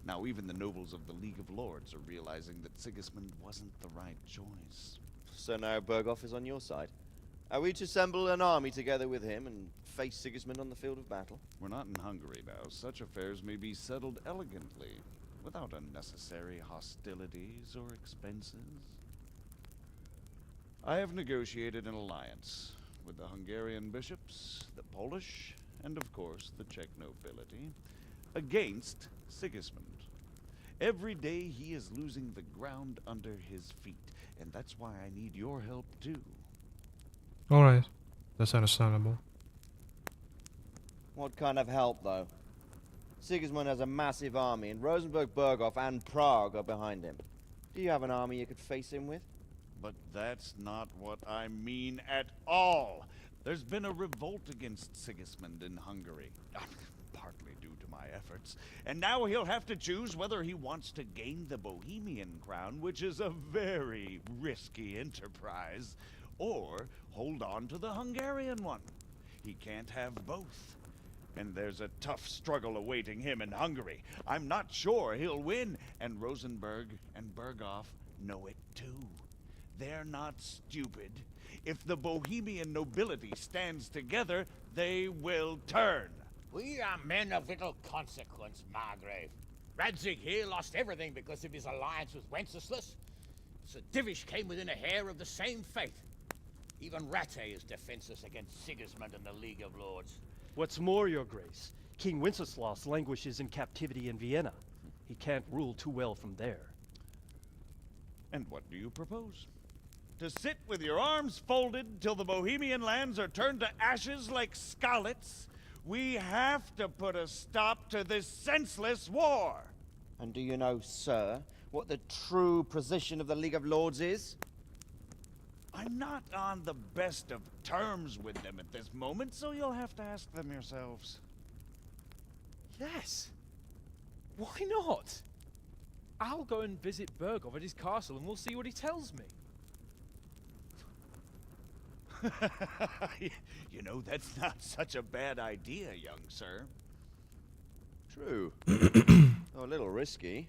Now even the nobles of the League of Lords are realizing that Sigismund wasn't the right choice. So now Bergolf is on your side. Are we to assemble an army together with him and face Sigismund on the field of battle? We're not in Hungary now. Such affairs may be settled elegantly, without unnecessary hostilities or expenses. I have negotiated an alliance with the Hungarian bishops, the Polish, and of course the Czech nobility, against Sigismund. Every day he is losing the ground under his feet, and that's why I need your help too. Alright, that's understandable. What kind of help, though? Sigismund has a massive army, and Rosenberg, Berghoff, and Prague are behind him. Do you have an army you could face him with? But that's not what I mean at all. There's been a revolt against Sigismund in Hungary, partly due to my efforts, and now he'll have to choose whether he wants to gain the Bohemian crown, which is a very risky enterprise, or hold on to the Hungarian one. He can't have both. And there's a tough struggle awaiting him in Hungary. I'm not sure he'll win, and Rosenberg and Berghoff know it too. They're not stupid. If the Bohemian nobility stands together, they will turn. We are men of little consequence, Margrave. Radzig here lost everything because of his alliance with Wenceslas. Sir Divish came within a hair of the same fate. Even Rattay is defenseless against Sigismund and the League of Lords. What's more, Your Grace, King Wenceslas languishes in captivity in Vienna. He can't rule too well from there. And what do you propose? To sit with your arms folded till the Bohemian lands are turned to ashes like Skalitz? We have to put a stop to this senseless war! And do you know, sir, what the true position of the League of Lords is? I'm not on the best of terms with them at this moment, so you'll have to ask them yourselves. Yes. Why not? I'll go and visit Berghoff at his castle and we'll see what he tells me. You know, that's not such a bad idea, young sir. True. Oh, a little risky.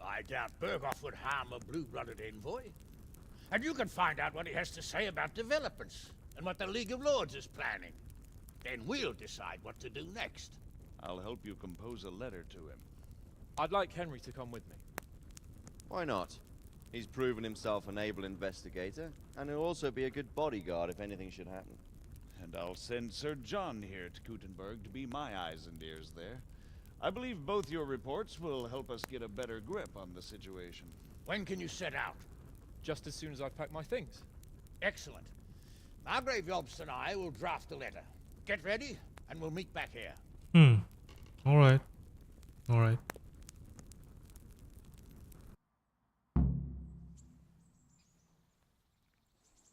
I doubt Berghoff would harm a blue-blooded envoy. And you can find out what he has to say about developments and what the League of Lords is planning. Then we'll decide what to do next. I'll help you compose a letter to him. I'd like Henry to come with me. Why not? He's proven himself an able investigator, and he'll also be a good bodyguard if anything should happen. And I'll send Sir John here to Kuttenberg to be my eyes and ears there. I believe both your reports will help us get a better grip on the situation. When can you set out? Just as soon as I've packed my things. Excellent. Margrave Jobst and I will draft the letter. Get ready, and we'll meet back here. Alright. Alright.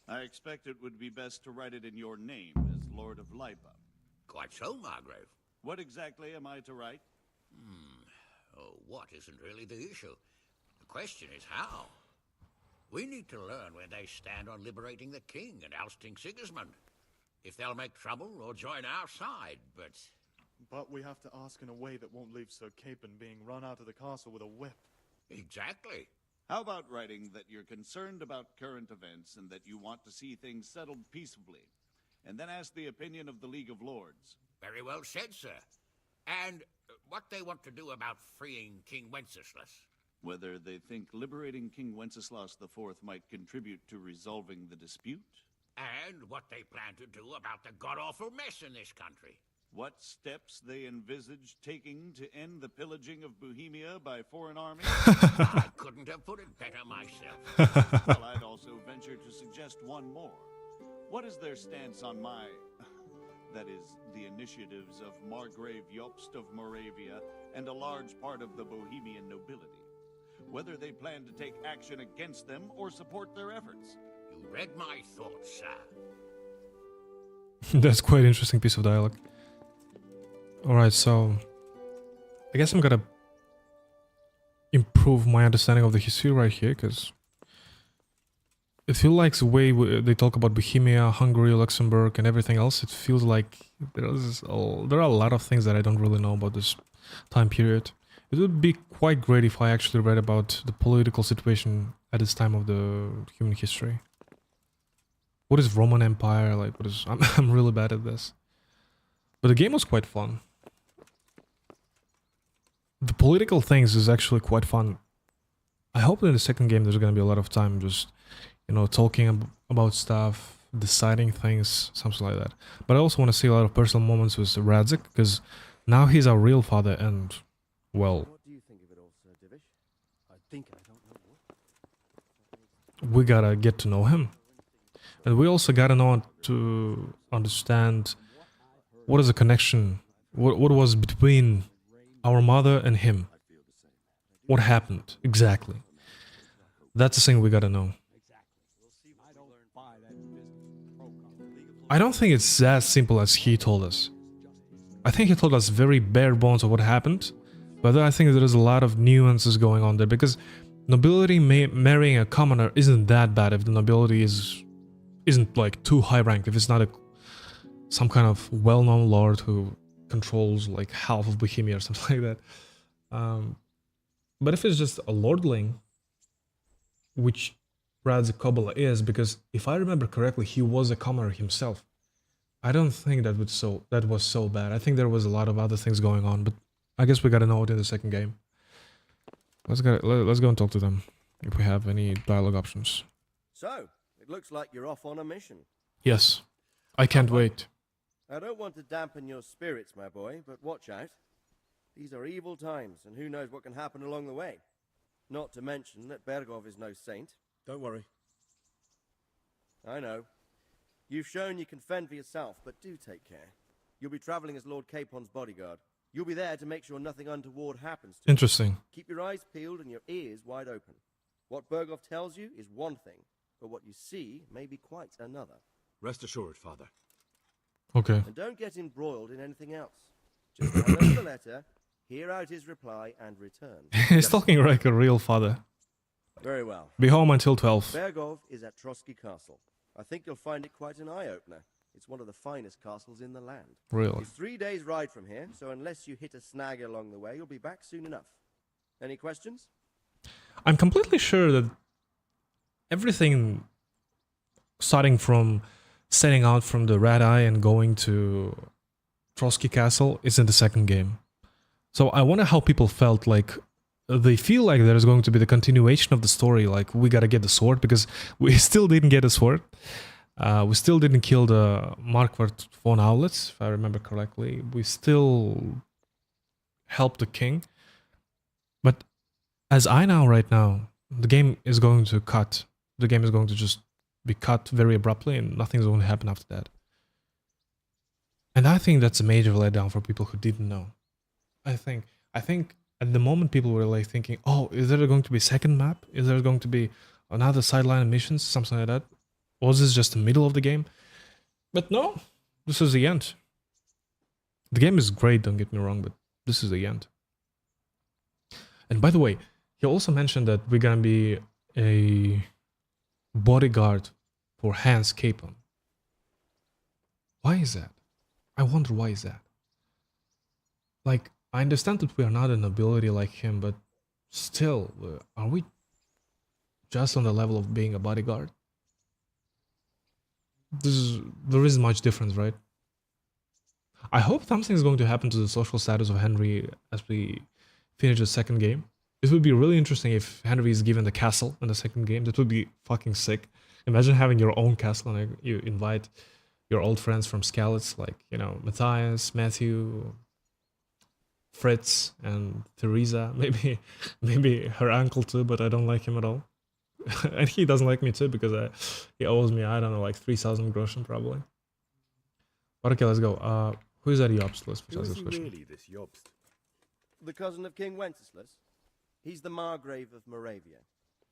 I expect it would be best to write it in your name as Lord of Lipa. Quite so, Margrave. What exactly am I to write? Oh, what isn't really the issue. The question is how. We need to learn where they stand on liberating the king and ousting Sigismund. If they'll make trouble or join our side, but... But we have to ask in a way that won't leave Sir Capon being run out of the castle with a whip. Exactly. How about writing that you're concerned about current events and that you want to see things settled peaceably, and then ask the opinion of the League of Lords? Very well said, sir. And what they want to do about freeing King Wenceslas. Whether they think liberating King Wenceslas IV might contribute to resolving the dispute? And what they plan to do about the god-awful mess in this country. What steps they envisage taking to end the pillaging of Bohemia by foreign armies? I couldn't have put it Well, I'd also venture to suggest one more. What is their stance on that is, the initiatives of Margrave Jobst of Moravia and a large part of the Bohemian nobility? Whether they plan to take action against them or support their efforts? You read my thoughts, sir. That's quite an interesting piece of dialogue. Alright, so I guess I'm gonna improve my understanding of the history right here, because it feels like the way they talk about Bohemia, Hungary, Luxembourg, and everything else, it feels like there are a lot of things that I don't really know about this time period. It would be quite great if I actually read about the political situation at this time of the human history. What is Roman Empire? Like, what is... I'm really bad at this. But the game was quite fun. The political things is actually quite fun. I hope that in the second game there's gonna be a lot of time just, you know, talking about stuff, deciding things, something like that. But I also want to see a lot of personal moments with Radzig, because now he's our real father and, well... What do you think of it all, Sir Divish? I think I don't know what. We gotta get to know him. And we also gotta know to understand what is the connection, what was between our mother and him. What happened, exactly. That's the thing we gotta know. I don't think it's as simple as he told us. I think he told us very bare bones of what happened, but I think there is a lot of nuances going on there, because nobility marrying a commoner isn't that bad if the nobility isn't like too high ranked, if it's not some kind of well-known lord who controls like half of Bohemia or something like that. But if it's just a lordling, which Radzig Kobyla is, because if I remember correctly, he was a commoner himself. I don't think that was so bad. I think there was a lot of other things going on, but I guess we gotta know it in the second game. Let's go and talk to them if we have any dialogue options. So, it looks like you're off on a mission. Yes, I can't wait. I don't want to dampen your spirits, my boy, but watch out. These are evil times, and who knows what can happen along the way. Not to mention that Bergov is no saint. Don't worry. I know. You've shown you can fend for yourself, but do take care. You'll be traveling as Lord Capon's bodyguard. You'll be there to make sure nothing untoward happens to you. Interesting. Keep your eyes peeled and your ears wide open. What Bergov tells you is one thing, but what you see may be quite another. Rest assured, Father. Okay. And don't get embroiled in anything else. Just hand over the letter, hear out his reply, and return. He's talking like a real father. Very well. Be home until 12. Bergov is at Trotsky Castle. I think you'll find it quite an eye-opener. It's one of the finest castles in the land. Really? It's 3 days' ride from here, so unless you hit a snag along the way, you'll be back soon enough. Any questions? I'm completely sure that everything, starting from setting out from the Red Eye and going to Trotsky Castle, is in the second game. So I wonder how people felt. Like, they feel like there's going to be the continuation of the story, like we gotta get the sword, because we still didn't get a sword. We still didn't kill the Marquardt von Aulitz, if I remember correctly. We still helped the king. But as I know right now, the game is going to cut. The game is going to just be cut very abruptly, and nothing's going to happen after that. And I think that's a major letdown for people who didn't know. I think at the moment people were like thinking, oh, is there going to be a second map? Is there going to be another sideline missions, something like that? Was this just the middle of the game? But no, this is the end. The game is great, don't get me wrong, but this is the end. And by the way, he also mentioned that we're gonna be a bodyguard for Hans Capon. Why is that? I wonder why is that? Like, I understand that we are not a nobility like him, but still, are we just on the level of being a bodyguard? There isn't much difference, right? I hope something is going to happen to the social status of Henry as we finish the second game. It would be really interesting if Henry is given the castle in the second game. That would be fucking sick. Imagine having your own castle and you invite your old friends from Skalitz, like, you know, Matthias, Matthew, Fritz, and Teresa. Maybe her uncle too, but I don't like him at all. And he doesn't like me too because he owes me, I don't know, like 3,000 groschen probably. But okay, let's go. Who is that Jobst? Let's Who ask is this he question. really, this Jobst? The cousin of King Wenceslas. He's the Margrave of Moravia.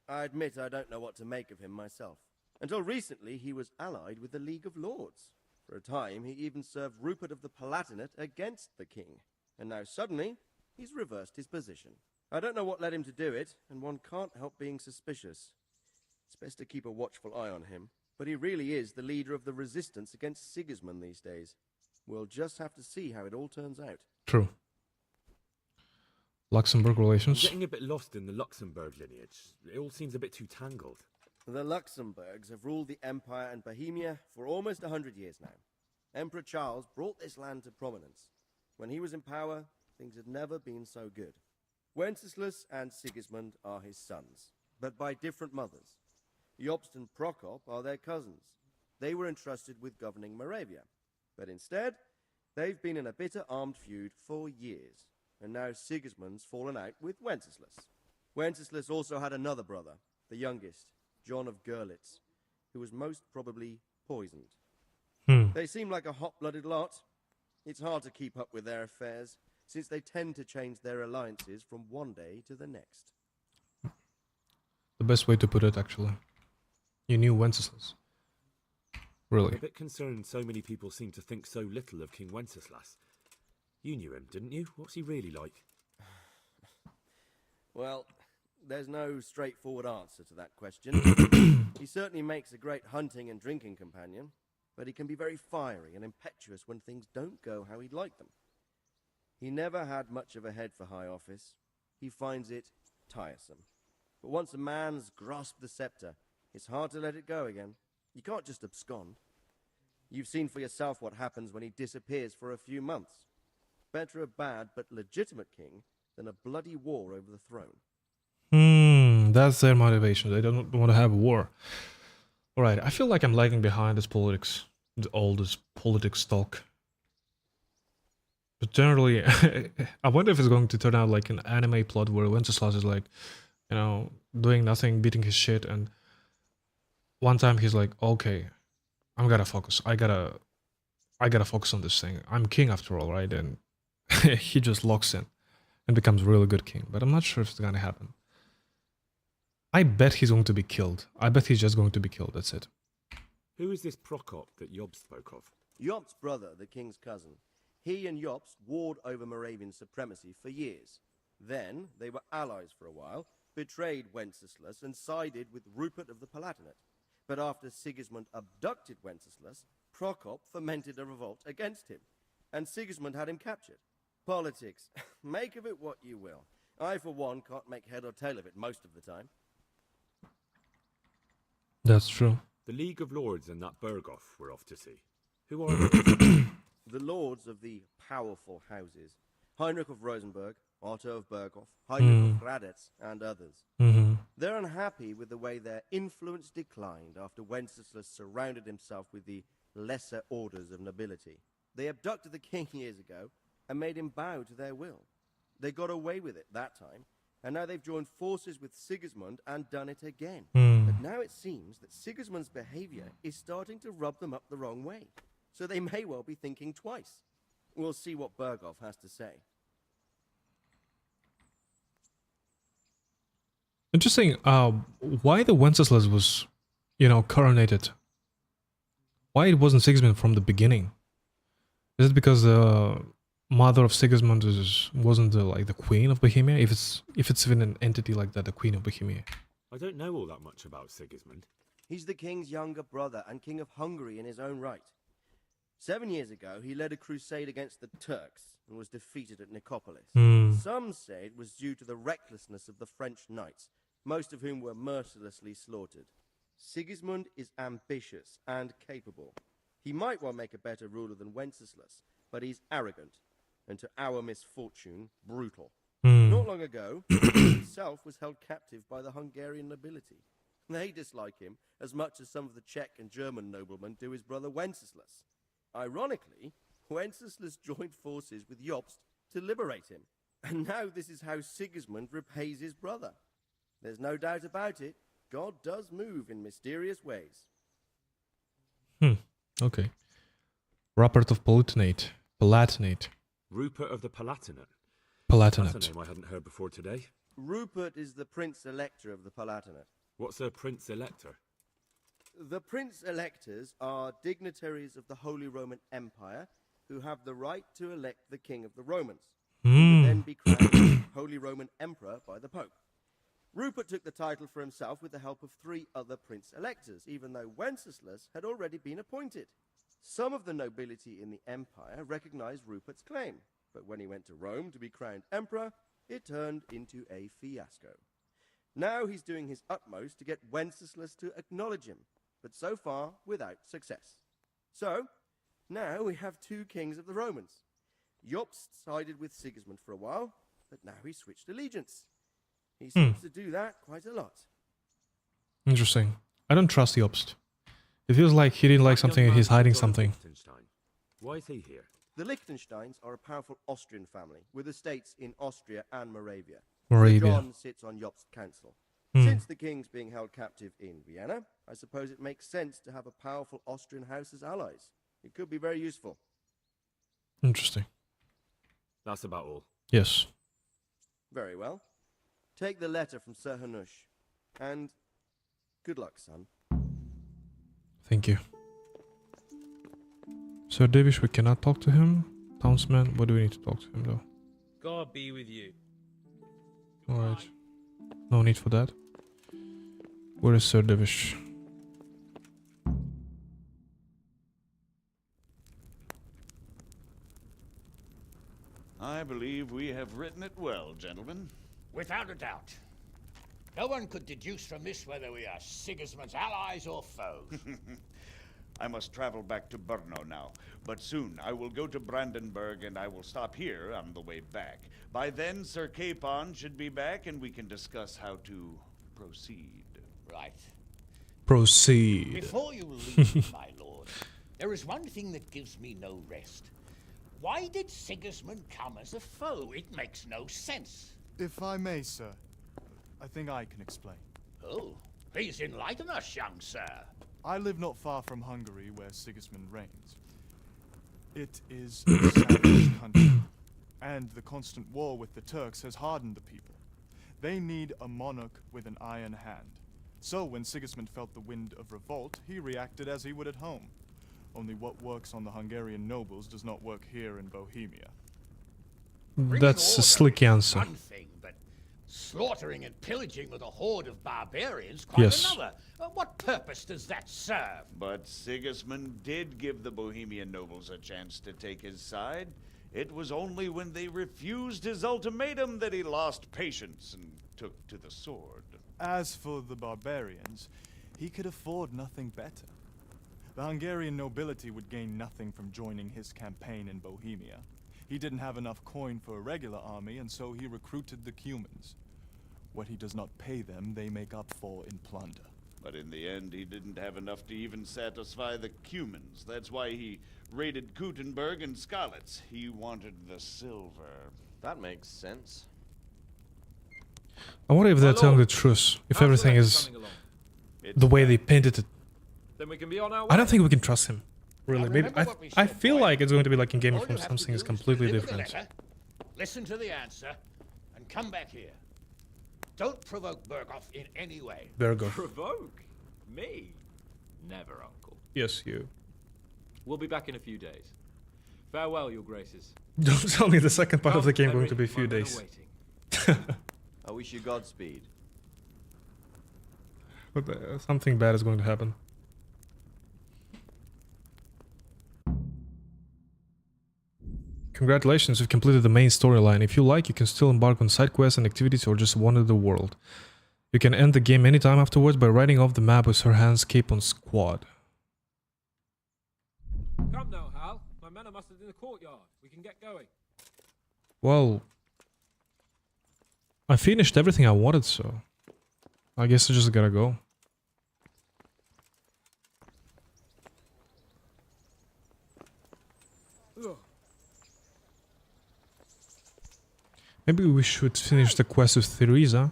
I admit I don't know what to make of him myself. Until recently, he was allied with the League of Lords. For a time, he even served Rupert of the Palatinate against the king. And now suddenly, he's reversed his position. I don't know what led him to do it, and one can't help being suspicious. It's best to keep a watchful eye on him, but he really is the leader of the resistance against Sigismund these days. We'll just have to see how it all turns out. True. Luxembourg relations. I'm getting a bit lost in the Luxembourg lineage. It all seems a bit too tangled. The Luxembourgs have ruled the Empire and Bohemia for almost 100 years now. Emperor Charles brought this land to prominence. When he was in power, things had never been so good. Wenceslas and Sigismund are his sons, but by different mothers. Jobst and Prokop are their cousins. They were entrusted with governing Moravia. But instead, they've been in a bitter armed feud for years. And now Sigismund's fallen out with Wenceslas. Wenceslas also had another brother, the youngest, John of Görlitz, who was most probably poisoned. They seem like a hot-blooded lot. It's hard to keep up with their affairs, since they tend to change their alliances from one day to the next. The best way to put it, actually. You knew Wenceslas. Really? I'm a bit concerned so many people seem to think so little of King Wenceslas. You knew him, didn't you? What's he really like? Well, there's no straightforward answer to that question. He certainly makes a great hunting and drinking companion, but he can be very fiery and impetuous when things don't go how he'd like them. He never had much of a head for high office. He finds it tiresome. But once a man's grasped the scepter, it's hard to let it go again. You can't just abscond. You've seen for yourself what happens when he disappears for a few months. Better a bad but legitimate king than a bloody war over the throne. That's their motivation. They don't want to have a war. Alright, I feel like I'm lagging behind this politics. All this politics talk. But generally, I wonder if it's going to turn out like an anime plot where Wenceslas is like, you know, doing nothing, beating his shit, and one time he's like, okay, I'm gotta focus. I gotta focus on this thing. I'm king after all, right? And he just locks in and becomes a really good king. But I'm not sure if it's gonna happen. I bet he's going to be killed. I bet he's just going to be killed. That's it. Who is this Prokop that Job spoke of? Jobst's brother, the king's cousin. He and Jobst warred over Moravian supremacy for years. Then they were allies for a while, betrayed Wenceslas and sided with Rupert of the Palatinate. But after Sigismund abducted Wenceslas, Prokop fomented a revolt against him, and Sigismund had him captured. Politics. Make of it what you will. I, for one, can't make head or tail of it most of the time. That's true. The League of Lords and that Berghoff we're off to see. Who are they? The lords of the powerful houses. Heinrich of Rosenberg, Otto of Berghoff, Heinrich of Graditz, and others. They're unhappy with the way their influence declined after Wenceslas surrounded himself with the lesser orders of nobility. They abducted the king years ago and made him bow to their will. They got away with it that time, and now they've joined forces with Sigismund and done it again. But now it seems that Sigismund's behavior is starting to rub them up the wrong way, so they may well be thinking twice. We'll see what Berghoff has to say. Interesting. Why the Wenceslas was, you know, coronated? Why it wasn't Sigismund from the beginning? Is it because the mother of Sigismund wasn't like the queen of Bohemia? If it's even an entity like that, the queen of Bohemia. I don't know all that much about Sigismund. He's the king's younger brother and king of Hungary in his own right. 7 years ago, he led a crusade against the Turks and was defeated at Nicopolis. Some say it was due to the recklessness of the French knights, most of whom were mercilessly slaughtered. Sigismund is ambitious and capable. He might well make a better ruler than Wenceslas, but he's arrogant, and to our misfortune, brutal. Not long ago, he himself was held captive by the Hungarian nobility. They dislike him as much as some of the Czech and German noblemen do his brother Wenceslas. Ironically, Wenceslas joined forces with Jobst to liberate him. And now this is how Sigismund repays his brother. There's no doubt about it. God does move in mysterious ways. Okay. Rupert of Palatinate. Rupert of the Palatinate. Palatinate. That's a name I hadn't heard before today. Rupert is the Prince Elector of the Palatinate. What's a Prince Elector? The Prince Electors are dignitaries of the Holy Roman Empire who have the right to elect the King of the Romans, who would then be crowned Holy Roman Emperor by the Pope. Rupert took the title for himself with the help of 3 other Prince Electors, even though Wenceslas had already been appointed. Some of the nobility in the empire recognized Rupert's claim, but when he went to Rome to be crowned emperor, it turned into a fiasco. Now he's doing his utmost to get Wenceslas to acknowledge him, but so far without success. So, now we have 2 kings of the Romans. Jobst sided with Sigismund for a while, but now he's switched allegiance. He seems to do that quite a lot. Interesting. I don't trust Jobst. It feels like he didn't like something and he's hiding something. Why is he here? The Liechtensteins are a powerful Austrian family with estates in Austria and Moravia. Moravia. John sits on Jobst's council. Since the king's being held captive in Vienna, I suppose it makes sense to have a powerful Austrian house as allies. It could be very useful. Interesting. That's about all. Yes. Very well. Take the letter from Sir Hanush. And good luck, son. Thank you. Sir Davish, we cannot talk to him. Townsman, what do we need to talk to him though? God be with you. Alright. No need for that. Where is Sir Davish? I believe we have written it well, gentlemen. Without a doubt. No one could deduce from this whether we are Sigismund's allies or foes. I must travel back to Brno now, but soon I will go to Brandenburg and I will stop here on the way back. By then, Sir Capon should be back and we can discuss how to proceed. Right. Proceed. Before you leave, my lord, there is one thing that gives me no rest. Why did Sigismund come as a foe? It makes no sense. If I may, sir, I think I can explain. Oh, please enlighten us, young sir. I live not far from Hungary, where Sigismund reigns. It is a savage country, and the constant war with the Turks has hardened the people. They need a monarch with an iron hand. So when Sigismund felt the wind of revolt, he reacted as he would at home. Only what works on the Hungarian nobles does not work here in Bohemia. That's a slick answer. One thing, but slaughtering and pillaging with a horde of barbarians, quite another. What purpose does that serve? But Sigismund did give the Bohemian nobles a chance to take his side. It was only when they refused his ultimatum that he lost patience and took to the sword. As for the barbarians, he could afford nothing better. The Hungarian nobility would gain nothing from joining his campaign in Bohemia. He didn't have enough coin for a regular army, and so he recruited the Cumans. What he does not pay them, they make up for in plunder. But in the end, he didn't have enough to even satisfy the Cumans. That's why he raided Kuttenberg and Skalitz. He wanted the silver. That makes sense. I wonder if they're telling the truth. If everything is the way they painted it. Then we can be on our way. I don't think we can trust him. Really, maybe I feel like it's going to be like in Game of Thrones, something is completely different. Listen to the answer, and come back here. Don't provoke Berghoff in any way. Berghoff. Provoke? Me? Never, Uncle. Yes, you. We'll be back in a few days. Farewell, your graces. Don't tell me the second part of the game going to be a few days. I wish you Godspeed. But something bad is going to happen. Congratulations, you've completed the main storyline. If you like, you can still embark on side quests and activities or just wander the world. You can end the game anytime afterwards by writing off the map with Sir Hans Capon's squad. Come now, Hal. My men are mustered in the courtyard. We can get going. Well, I finished everything I wanted, so I guess I just gotta go. Maybe we should finish the quest with Theresa.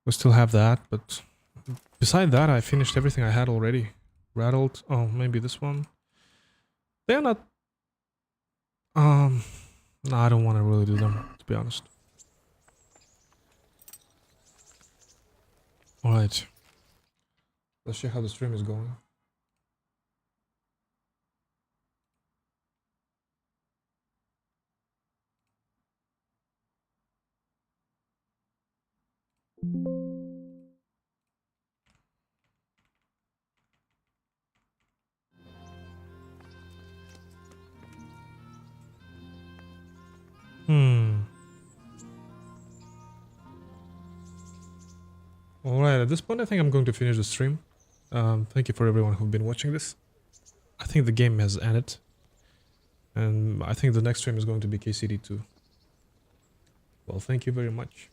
We still have that, but beside that, I finished everything I had already. Rattled. Oh, maybe this one. They're not. No, I don't want to really do them, to be honest. All right. Let's see how the stream is going. Alright, at this point I think I'm going to finish the stream. Thank you for everyone who've been watching this. I think the game has ended. And I think the next stream is going to be KCD 2. Well, thank you very much.